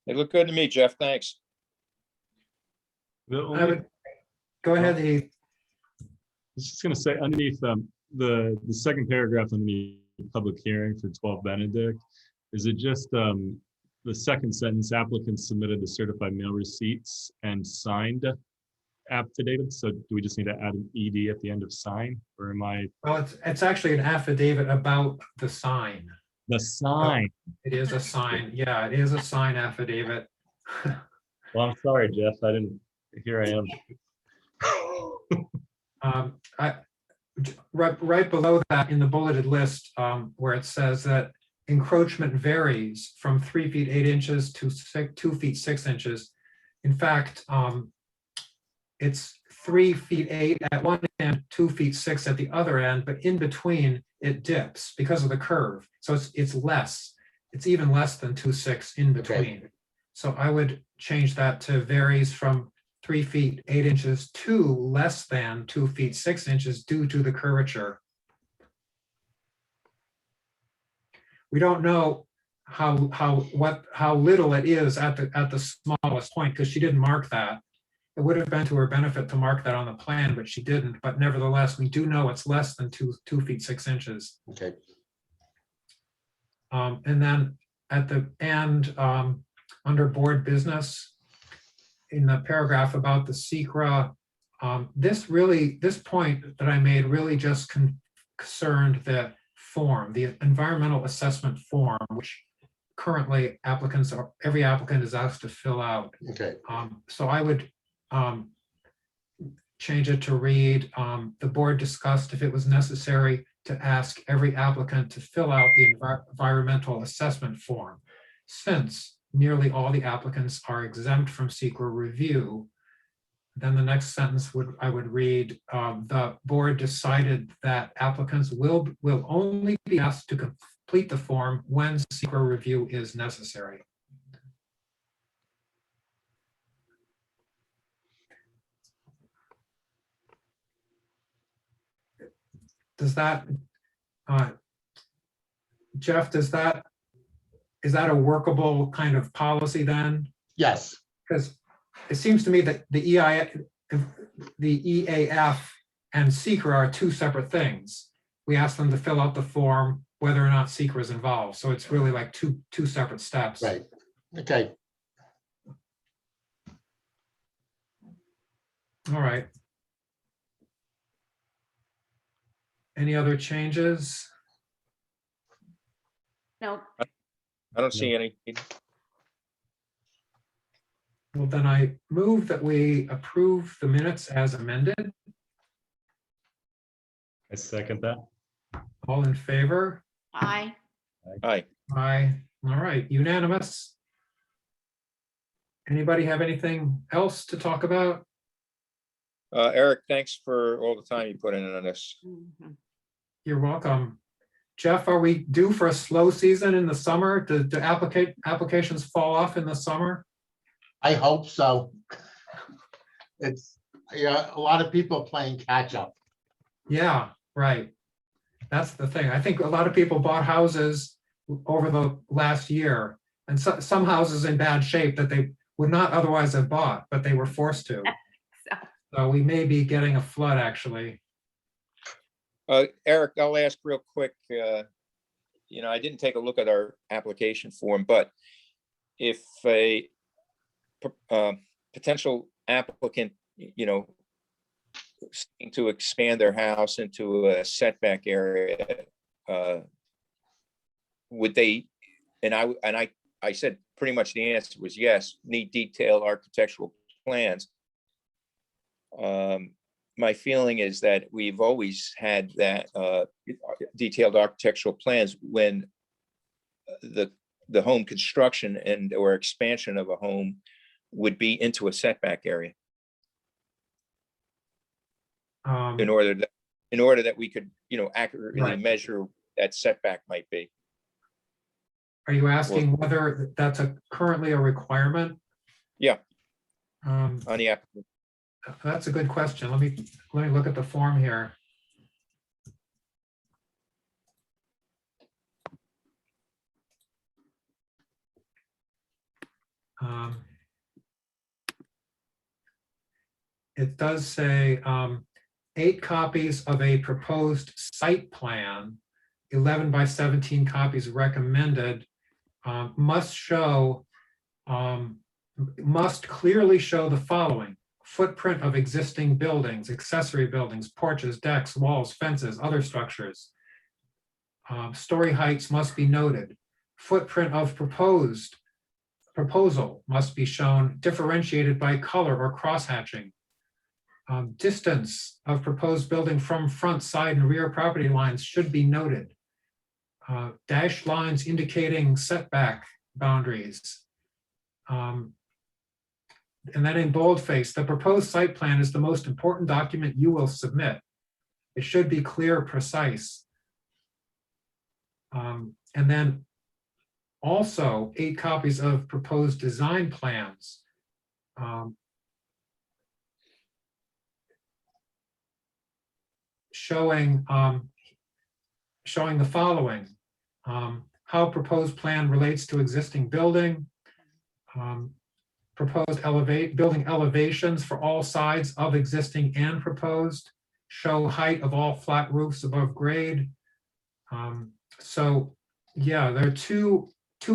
They look good to me, Jeff. Thanks. The I only, would, go ahead, Heath. I was just gonna say underneath the second paragraph on the public hearing for 12 Benedict, is it just the second sentence, applicants submitted the certified mail receipts and signed affidavit? So do we just need to add an ED at the end of sign, or am I Well, it's actually an affidavit about the sign. the sign? It is a sign. Yeah, it is a sign affidavit. Well, I'm sorry, Jeff. I didn't. Here I am. Right below that in the bulleted list, where it says that encroachment varies from 3 feet 8 inches to 2 feet 6 inches. In fact, it's 3 feet 8 at one end, 2 feet 6 at the other end, but in between it dips because of the curve. So it's less. It's even less than 2.6 in between. So I would change that to varies from 3 feet 8 inches to less than 2 feet 6 inches due to the curvature. We don't know how little it is at the smallest point because she didn't mark that. It would have been to her benefit to mark that on the plan, but she didn't. But nevertheless, we do know it's less than 2 feet 6 inches. Okay, And then at the end, under board business, in the paragraph about the SECRA, this point that I made really just concerned the form, the environmental assessment form, which currently every applicant is asked to fill out. okay, So I would change it to read, the board discussed if it was necessary to ask every applicant to fill out the environmental assessment form. Since nearly all the applicants are exempt from SECRA review, then the next sentence I would read, the board decided that applicants will only be asked to complete the form when SECRA review is necessary. Does that, Jeff, is that a workable kind of policy then? yes, Because it seems to me that the EAF and SECRA are two separate things. We ask them to fill out the form whether or not SECRA is involved. So it's really like two separate steps. right, okay. All right. Any other changes? Nope. I don't see any. Well, then I move that we approve the minutes as amended. I second that. All in favor? Aye. Aye. Aye. All right, unanimous. Anybody have anything else to talk about? Eric, thanks for all the time you put in on this. Mhm. You're welcome. Jeff, are we due for a slow season in the summer? Do applications fall off in the summer? I hope so. It's, yeah, a lot of people playing catch up. Yeah, right. That's the thing. I think a lot of people bought houses over the last year, and some houses in bad shape that they would not otherwise have bought, but they were forced to. So we may be getting a flood, actually. Eric, I'll ask real quick, I didn't take a look at our application form, but if a potential applicant, seeking to expand their house into a setback area, would they, and I said pretty much the answer was yes, need detailed architectural plans. My feeling is that we've always had that detailed architectural plans when the home construction or expansion of a home would be into a setback area in order that we could, accurately Right. measure that setback might be. Are you asking whether that's currently a requirement? Yeah. Um, On the applicant. That's a good question. Let me look at the form here. It does say 8 copies of a proposed site plan, 11 by 17 copies recommended, must clearly show the following: footprint of existing buildings, accessory buildings, porches, decks, walls, fences, other structures. Story heights must be noted. Footprint of proposal must be shown, differentiated by color or crosshatching. Distance of proposed building from front, side, and rear property lines should be noted. Dashed lines indicating setback boundaries. And then in boldface, the proposed site plan is the most important document you will submit. It should be clear, precise. And then also 8 copies of proposed design plans. Showing the following: how proposed plan relates to existing building, proposed building elevations for all sides of existing and proposed, show height of all flat roofs above grade. So yeah, there are two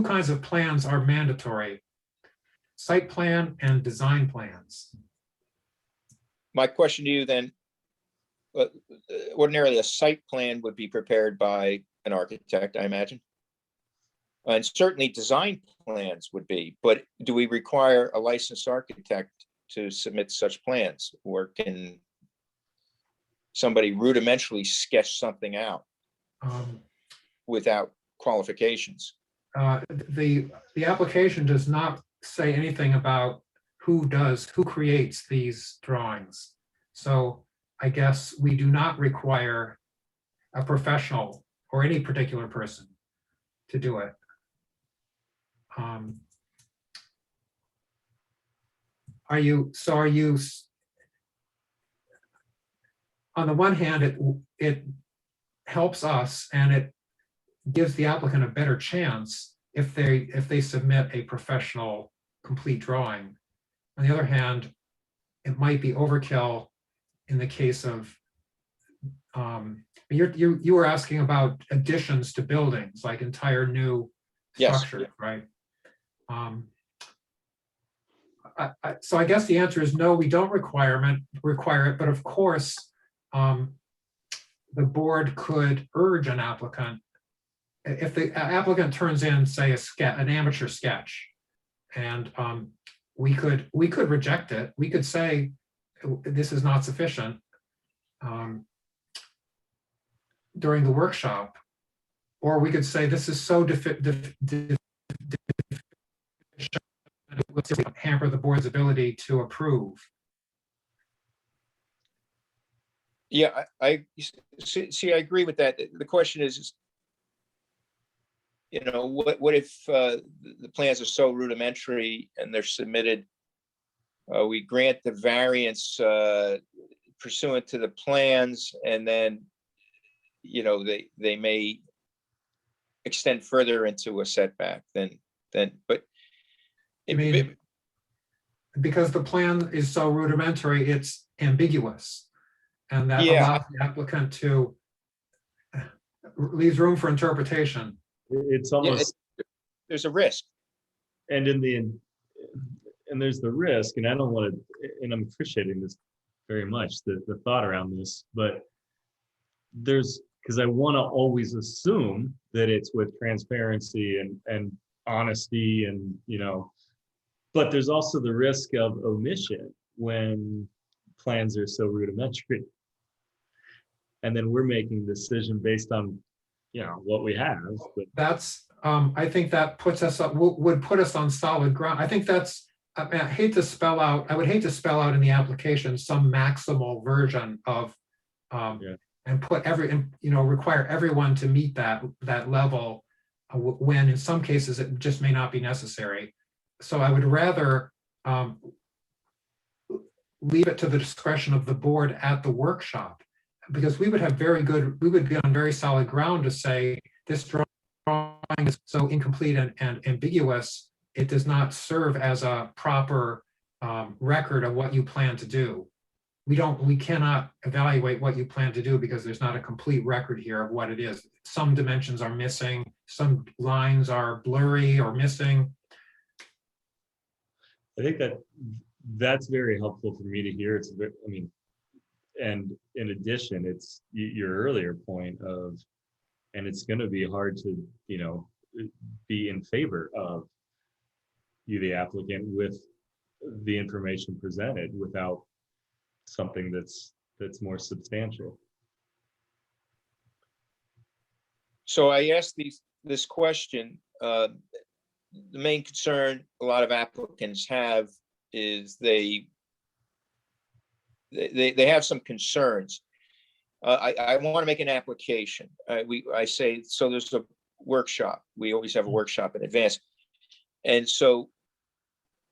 kinds of plans are mandatory: site plan and design plans. My question to you then, ordinarily a site plan would be prepared by an architect, I imagine. And certainly design plans would be, but do we require a licensed architect to submit such plans? Or can somebody rudimentarily sketch something out without qualifications? The application does not say anything about who creates these drawings. So I guess we do not require a professional or any particular person to do it. Are you, on the one hand, it helps us and it gives the applicant a better chance if they submit a professional complete drawing. On the other hand, it might be overkill in the case of, you were asking about additions to buildings, like entire new Yes. structures, right? So I guess the answer is no, we don't require it, but of course, the board could urge an applicant, if the applicant turns in, say, an amateur sketch, and we could reject it. We could say this is not sufficient during the workshop, or we could say this is so hamper the board's ability to approve. Yeah, I see, I agree with that. The question is, what if the plans are so rudimentary and they're submitted, we grant the variance pursuant to the plans, and then, they may extend further into a setback, but I mean, because the plan is so rudimentary, it's ambiguous. And that Yeah. allows the applicant to leaves room for interpretation. It's yeah, almost, there's a risk. and there's the risk, and I don't want to, and I'm appreciating this very much, the thought around this, but because I want to always assume that it's with transparency and honesty and, but there's also the risk of omission when plans are so rudimentary. And then we're making a decision based on, what we have. But That's, I think that puts us up, would put us on solid ground. I think that's, I would hate to spell out in the application some maximal version of, and put require everyone to meet that level when in some cases it just may not be necessary. So I would rather leave it to the discretion of the board at the workshop, because we would be on very solid ground to say this drawing is so incomplete and ambiguous it does not serve as a proper record of what you plan to do. We cannot evaluate what you plan to do because there's not a complete record here of what it is. Some dimensions are missing, some lines are blurry or missing. I think that's very helpful for me to hear. I mean, and in addition, it's your earlier point of, and it's going to be hard to, be in favor of you, the applicant, with the information presented without something that's more substantial. So I asked this question, the main concern a lot of applicants have is they have some concerns. I want to make an application. I say, so there's a workshop. We always have a workshop in advance. And so,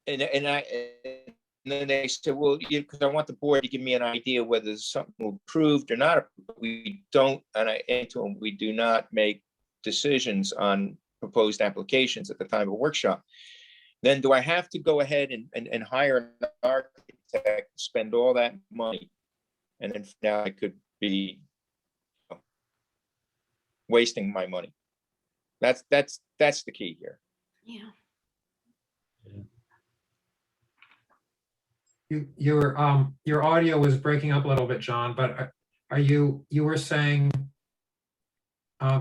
and then they said, well, because I want the board to give me an idea whether there's something approved or not. We don't, and I add to them, we do not make decisions on proposed applications at the time of a workshop. Then do I have to go ahead and hire an architect, spend all that money? And then now I could be wasting my money. That's the key here. Yeah. Your audio was breaking up a little bit, John, but you were saying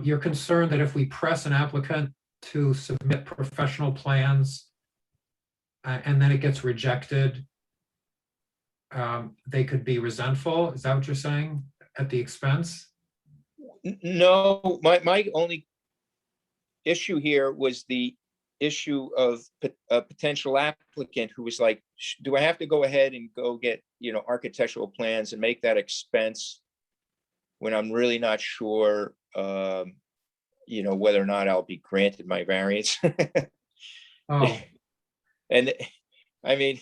you're concerned that if we press an applicant to submit professional plans and then it gets rejected, they could be resentful? Is that what you're saying, at the expense? No, my only issue here was the issue of a potential applicant who was like, do I have to go ahead and go get, architectural plans and make that expense when I'm really not sure, whether or not I'll be granted my variance? Oh, And I mean,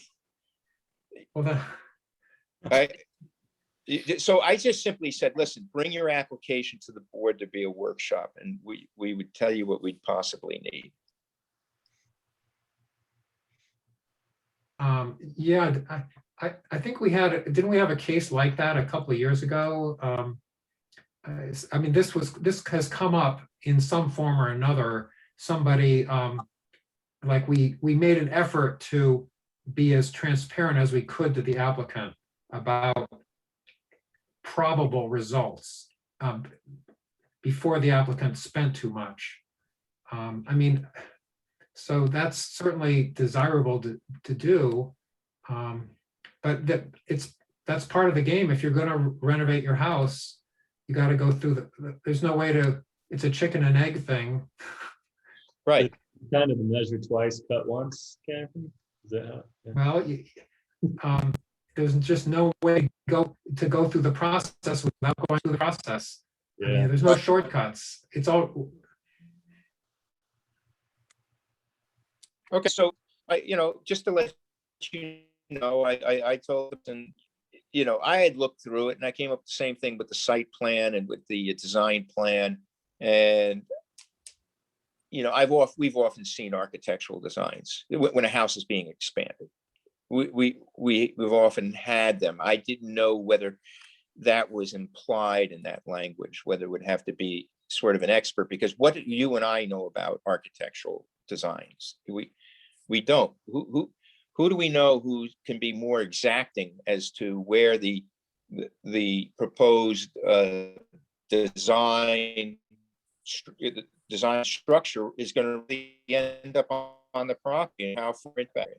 well, then, so I just simply said, listen, bring your application to the board to be a workshop, and we would tell you what we'd possibly need. yeah, I think didn't we have a case like that a couple of years ago? I mean, this has come up in some form or another. Somebody, like we made an effort to be as transparent as we could to the applicant about probable results before the applicant spent too much. I mean, so that's certainly desirable to do, but that's part of the game. If you're going to renovate your house, you got to go through there's no way to. It's a chicken and egg thing. Right. Kind of a measure twice, cut once, kind of thing. Is that how? Well, there's just no way to go through the process without going through the process. I mean, there's no shortcuts. It's all. Okay, so just to let you know, I told them, I had looked through it and I came up with the same thing with the site plan and with the design plan. And, we've often seen architectural designs when a house is being expanded. We've often had them. I didn't know whether that was implied in that language, whether it would have to be sort of an expert, because what do you and I know about architectural designs? We don't. Who do we know who can be more exacting as to where the proposed design structure is going to really end up on the property and how far it back?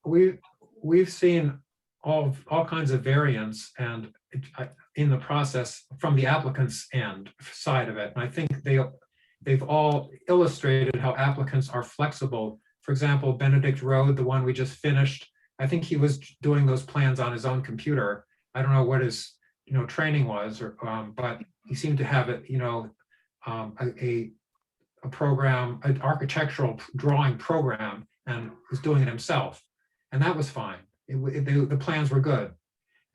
We've seen all kinds of variants and in the process from the applicant's side of it. And I think they've all illustrated how applicants are flexible. For example, Benedict Road, the one we just finished, I think he was doing those plans on his own computer. I don't know what his training was, but he seemed to have it, a program, an architectural drawing program, and was doing it himself. And that was fine. The plans were good.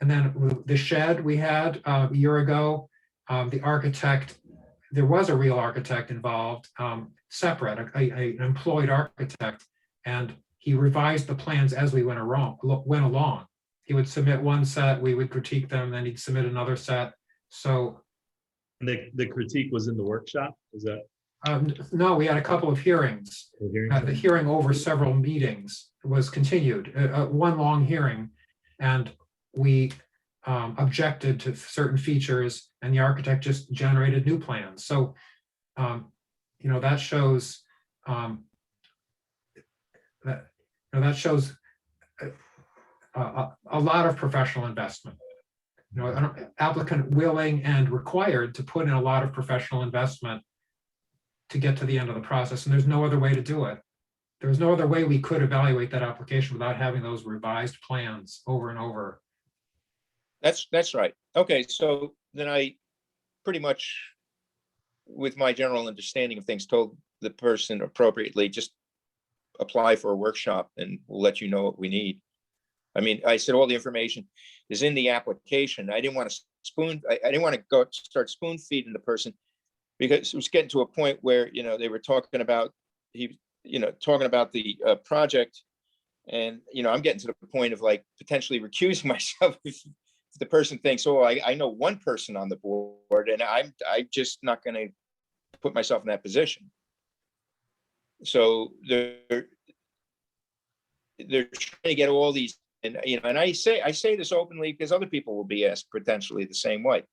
And then the shed we had a year ago, the architect there was a real architect involved, separate, an employed architect, and he revised the plans as we went along. He would submit one set, we would critique them, then he'd submit another set. So, The critique was in the workshop, is that? no, we had a couple of hearings. the hearing? The hearing over several meetings was continued, one long hearing, and we objected to certain features, and the architect just generated new plans. So, that shows that shows a lot of professional investment. An applicant willing and required to put in a lot of professional investment to get to the end of the process, and there's no other way to do it. There's no other way we could evaluate that application without having those revised plans over and over. That's right. Okay, so then I pretty much, with my general understanding of things, told the person appropriately, just apply for a workshop and we'll let you know what we need. I mean, I said all the information is in the application. I didn't want to I didn't want to go start spoon feeding the person, because it was getting to a point where, they were talking about, talking about the project. And, I'm getting to the point of like potentially recusing myself if the person thinks, oh, I know one person on the board, and I'm just not going to put myself in that position. So they're trying to get all these, and I say this openly because other people will be asked potentially the same way.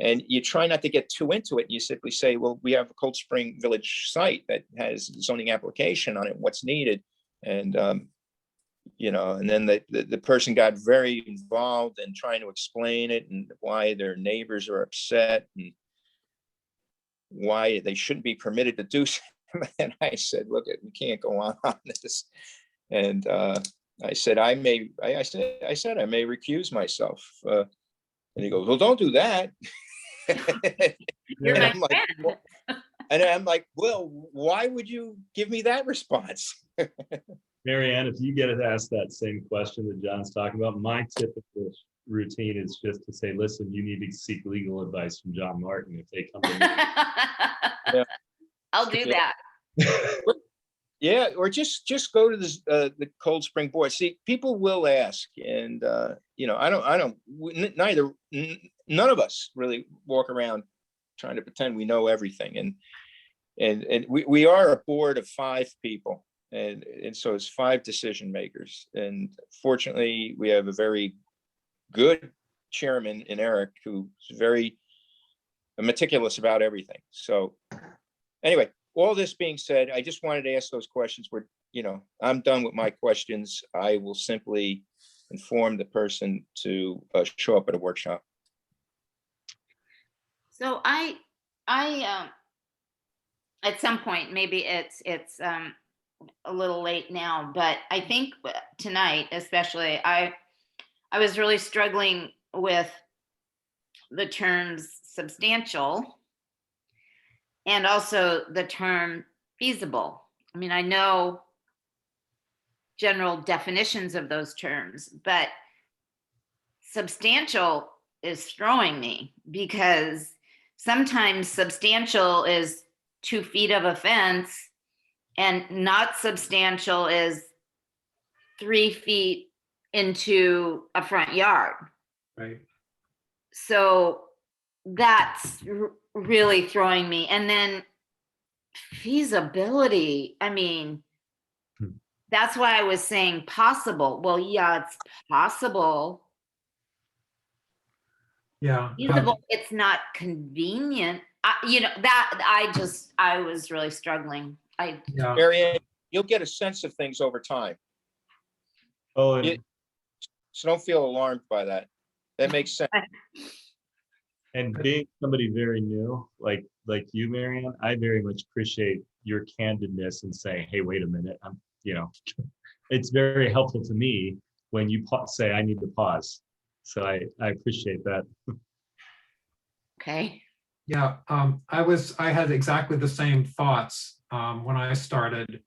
And you try not to get too into it. You simply say, well, we have a Cold Spring Village site that has zoning application on it, what's needed. And, and then the person got very involved in trying to explain it and why their neighbors are upset and why they shouldn't be permitted to do something. And I said, look, we can't go on this. And I said, I may recuse myself. And he goes, well, don't do that. You're And my I'm like, friend. and I'm like, well, why would you give me that response? Mary Ann, if you get asked that same question that John's talking about, my typical routine is just to say, listen, you need to seek legal advice from John Martin if they come to me. Yeah. I'll do that. Yeah, or just go to the Cold Spring board. See, people will ask, and none of us really walk around trying to pretend we know everything. And we are a board of 5 people, and so it's 5 decision makers. And fortunately, we have a very good chairman in Eric, who's very meticulous about everything. So anyway, all this being said, I just wanted to ask those questions where, I'm done with my questions. I will simply inform the person to show up at a workshop. So I at some point, maybe it's a little late now, but I think tonight, especially, I was really struggling with the terms substantial and also the term feasible. I mean, I know general definitions of those terms, but substantial is throwing me, because sometimes substantial is 2 feet of a fence and not substantial is 3 feet into a front yard. Right. So that's really throwing me. And then feasibility, I mean, that's why I was saying possible. Well, yeah, it's possible. Yeah. Feasible, it's not convenient. I was really struggling. Yeah. Marianne, you'll get a sense of things over time. Oh, and, Yeah. So don't feel alarmed by that. That makes sense. and being somebody very new, like you, Marianne, I very much appreciate your candidness and saying, hey, wait a minute. It's very helpful to me when you say I need to pause. So I appreciate that. Okay. Yeah, I had exactly the same thoughts when I started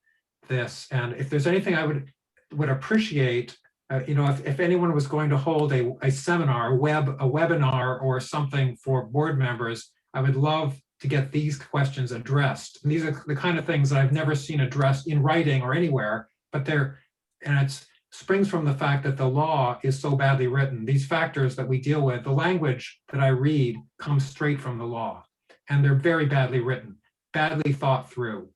this. And if there's anything I would appreciate, if anyone was going to hold a seminar, a webinar or something for board members, I would love to get these questions addressed. And these are the kind of things that I've never seen addressed in writing or anywhere, but and it's springs from the fact that the law is so badly written. These factors that we deal with, the language that I read comes straight from the law, and they're very badly written, badly thought through.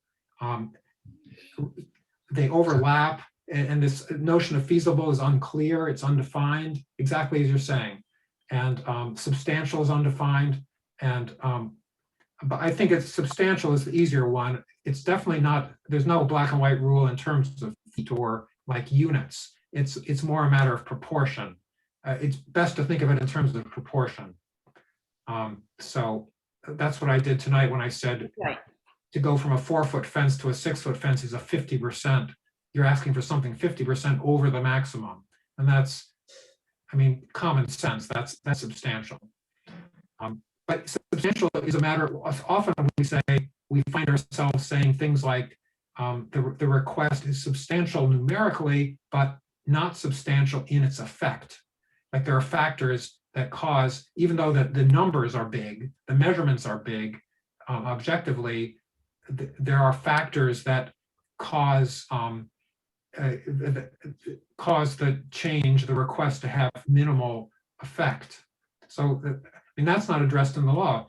They overlap, and this notion of feasible is unclear, it's undefined, exactly as you're saying. And substantial is undefined. And but I think it's substantial is the easier one. It's definitely not, there's no black and white rule in terms of feet or like units. It's more a matter of proportion. It's best to think of it in terms of proportion. So that's what I did tonight when I said Right. to go from a 4-foot fence to a 6-foot fence is a 50%. You're asking for something 50% over the maximum. And that's, I mean, common sense, that's substantial. But substantial is a matter, often we say, we find ourselves saying things like the request is substantial numerically, but not substantial in its effect. Like there are factors that cause, even though the numbers are big, the measurements are big, objectively, there are factors that cause the change, the request to have minimal effect. So, I mean, that's not addressed in the law.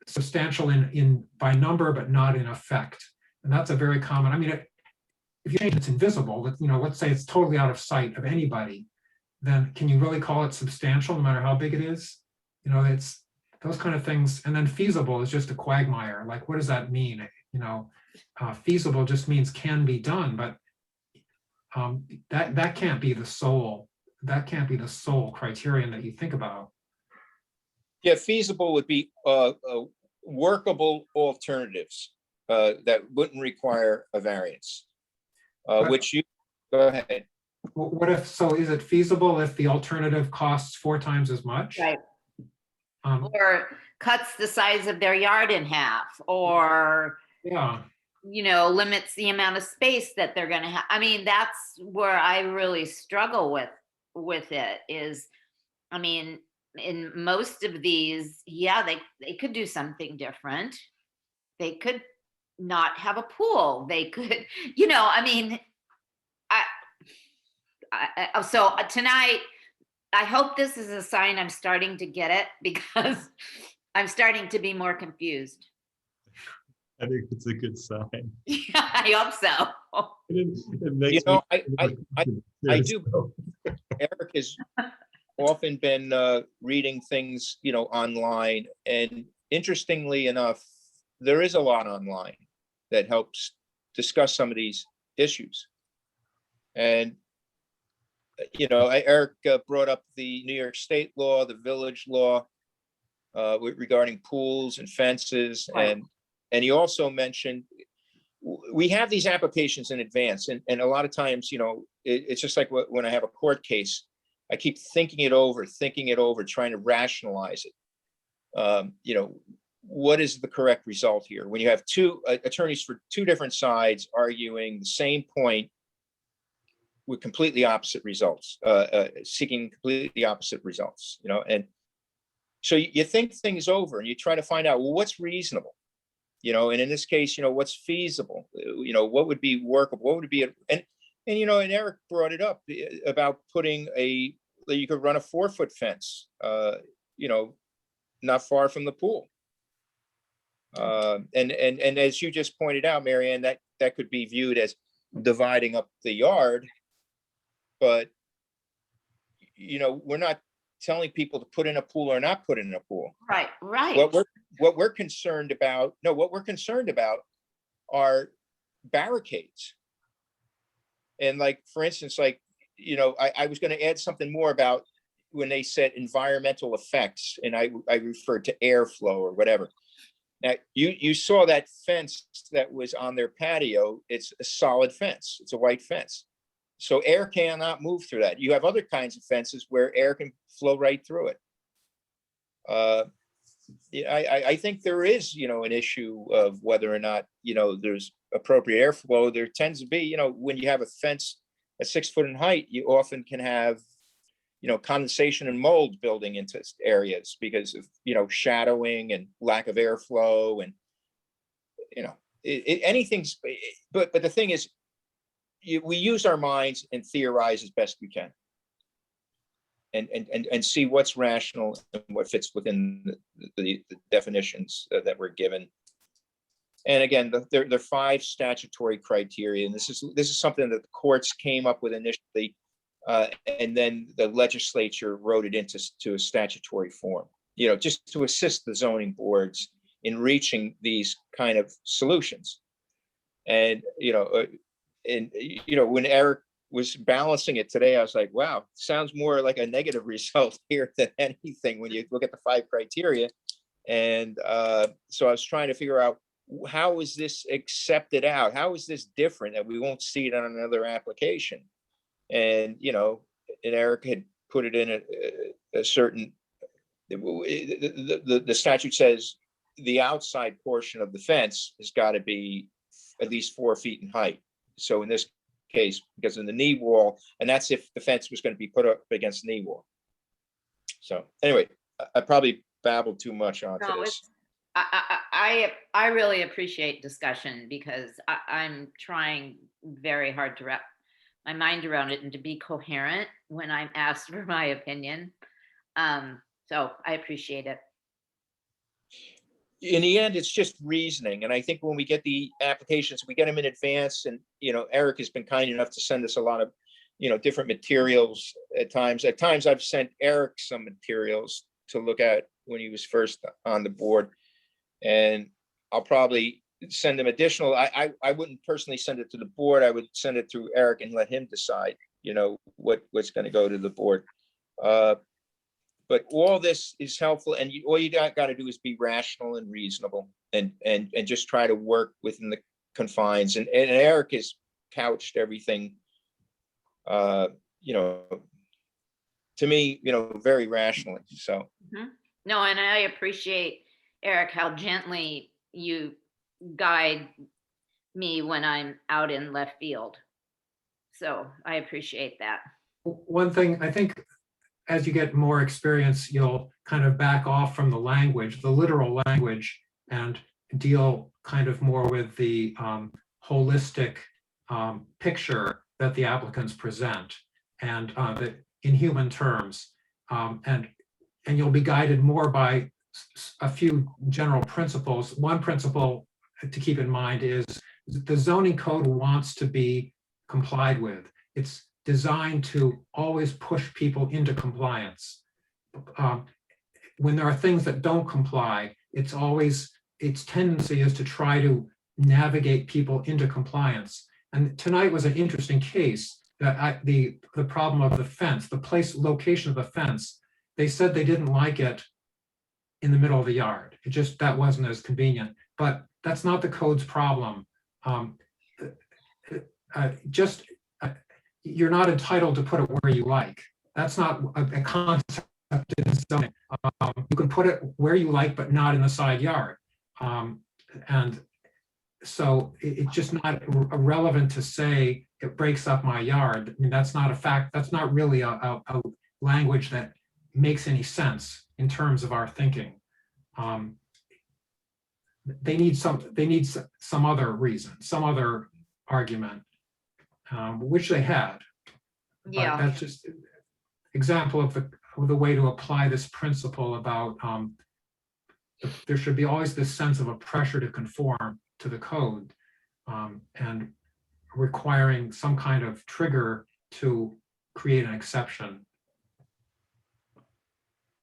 Substantial in by number, but not in effect. And that's a very common, I mean, if you change it's invisible, let's say it's totally out of sight of anybody, then can you really call it substantial no matter how big it is? It's those kind of things. And then feasible is just a quagmire. Like, what does that mean? Feasible just means can be done, but that can't be the sole criterion that you think about. Yeah, feasible would be workable alternatives that wouldn't require a variance, which you, go ahead. What if, so is it feasible if the alternative costs 4 times as much? Right. Or Cuts the size of their yard in half, or, Yeah, limits the amount of space that they're gonna have. I mean, that's where I really struggle with it is, I mean, in most of these, yeah, they could do something different. They could not have a pool. They could, I mean, so tonight, I hope this is a sign I'm starting to get it, because I'm starting to be more confused. I think it's a good sign. Yeah, I hope so. It makes me I do. Eric has often been reading things, online, and interestingly enough, there is a lot online that helps discuss some of these issues. And Eric brought up the New York State law, the village law regarding pools and fences, Right. and he also mentioned we have these applications in advance, and a lot of times, it's just like when I have a court case, I keep thinking it over, trying to rationalize it. What is the correct result here? When you have two attorneys for two different sides arguing the same point with completely opposite results, seeking completely opposite results, and so you think things over and you try to find out, well, what's reasonable, and in this case, what's feasible, what would be workable, what would be, and Eric brought it up about putting you could run a 4-foot fence, not far from the pool. And as you just pointed out, Marianne, that could be viewed as dividing up the yard, but we're not telling people to put in a pool or not put in a pool. Right. What we're concerned about are barricades. And like, for instance, like, I was going to add something more about when they said environmental effects, and I referred to airflow or whatever. Now, you saw that fence that was on their patio. It's a solid fence. It's a white fence. So air cannot move through that. You have other kinds of fences where air can flow right through it. I think there is, an issue of whether or not, there's appropriate airflow. There tends to be, when you have a fence at 6 foot in height, you often can have, condensation and mold building into areas because of, shadowing and lack of airflow and, anything's, but the thing is, we use our minds and theorize as best we can. And see what's rational and what fits within the definitions that we're given. And again, there are 5 statutory criteria, and this is something that the courts came up with initially, and then the legislature wrote it into a statutory form, just to assist the zoning boards in reaching these kind of solutions. And when Eric was balancing it today, I was like, wow, sounds more like a negative result here than anything when you look at the 5 criteria. And so I was trying to figure out, how is this accepted out? How is this different that we won't see it on another application? And, and Eric had put it in a certain, the statute says the outside portion of the fence has got to be at least 4 feet in height. So in this case, because of the knee wall, and that's if the fence was going to be put up against the knee wall. So anyway, I probably babbled too much onto No, this. I really appreciate discussion because I'm trying very hard to wrap my mind around it and to be coherent when I'm asked for my opinion. So I appreciate it. In the end, it's just reasoning. And I think when we get the applications, we get them in advance. And, Eric has been kind enough to send us a lot of, different materials at times. At times I've sent Eric some materials to look at when he was first on the board. And I'll probably send him additional. I wouldn't personally send it to the board. I would send it through Eric and let him decide, what's going to go to the board. But all this is helpful, and all you got to do is be rational and reasonable, and just try to work within the confines. And Eric has couched everything, to me, very rationally. So. No, and I appreciate, Eric, how gently you guide me when I'm out in left field. So I appreciate that. One thing, I think, as you get more experience, you'll kind of back off from the language, the literal language, and deal kind of more with the holistic picture that the applicants present, and in human terms, and you'll be guided more by a few general principles. One principle to keep in mind is the zoning code wants to be complied with. It's designed to always push people into compliance. When there are things that don't comply, its tendency is to try to navigate people into compliance. And tonight was an interesting case that the problem of the fence, the location of the fence, they said they didn't like it in the middle of the yard. That wasn't as convenient, but that's not the code's problem. You're not entitled to put it where you like. That's not a concept in zoning. You can put it where you like, but not in the side yard. And so it's just not relevant to say it breaks up my yard. I mean, that's not a fact. That's not really a language that makes any sense in terms of our thinking. They need some other reason, some other argument, which they had. Yeah. But that's just an example of the way to apply this principle about there should be always this sense of a pressure to conform to the code, and requiring some kind of trigger to create an exception.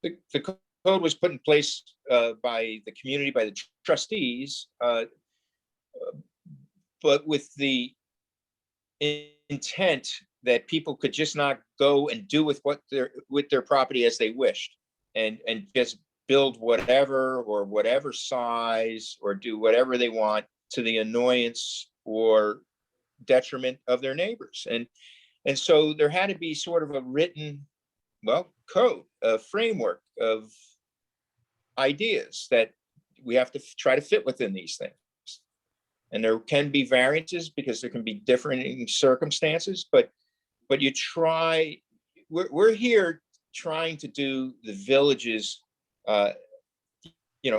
The code was put in place by the community, by the trustees, but with the intent that people could just not go and do with their property as they wished, and just build whatever size or do whatever they want to the annoyance or detriment of their neighbors. And so there had to be sort of a written, code, a framework of ideas that we have to try to fit within these things. And there can be variances because there can be different circumstances, but you try, we're here trying to do the village's,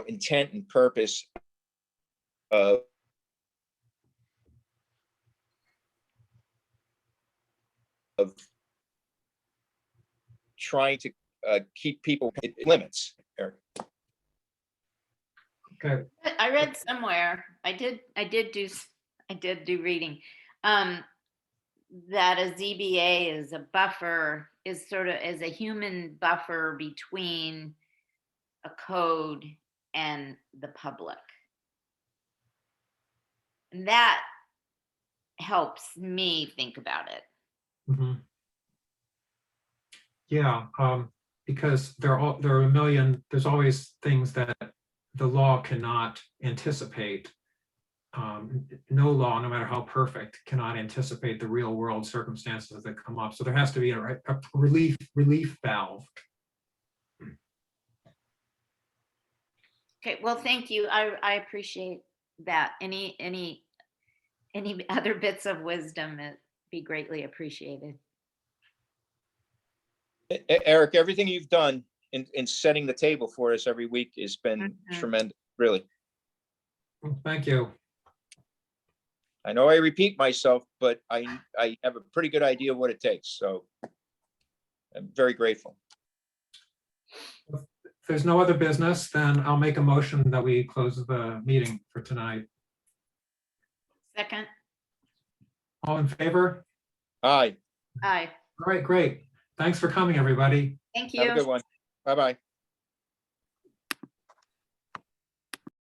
intent and purpose of trying to keep people limits, Eric. Okay, I read somewhere, I did do reading, that a ZBA is a buffer, is sort of as a human buffer between a code and the public. And that helps me think about it. mhm. Yeah, because there are a million, there's always things that the law cannot anticipate. No law, no matter how perfect, cannot anticipate the real world circumstances that come up. So there has to be a relief valve. Okay, well, thank you. I appreciate that. Any other bits of wisdom, it'd be greatly appreciated. Eric, everything you've done in setting the table for us every week has been Mhm. tremendous, really. Thank you. I know I repeat myself, but I have a pretty good idea of what it takes, so I'm very grateful. If there's no other business, then I'll make a motion that we close the meeting for tonight. Second, All in favor? Aye, aye, All right, great. Thanks for coming, everybody. thank have a you. good one. Bye-bye.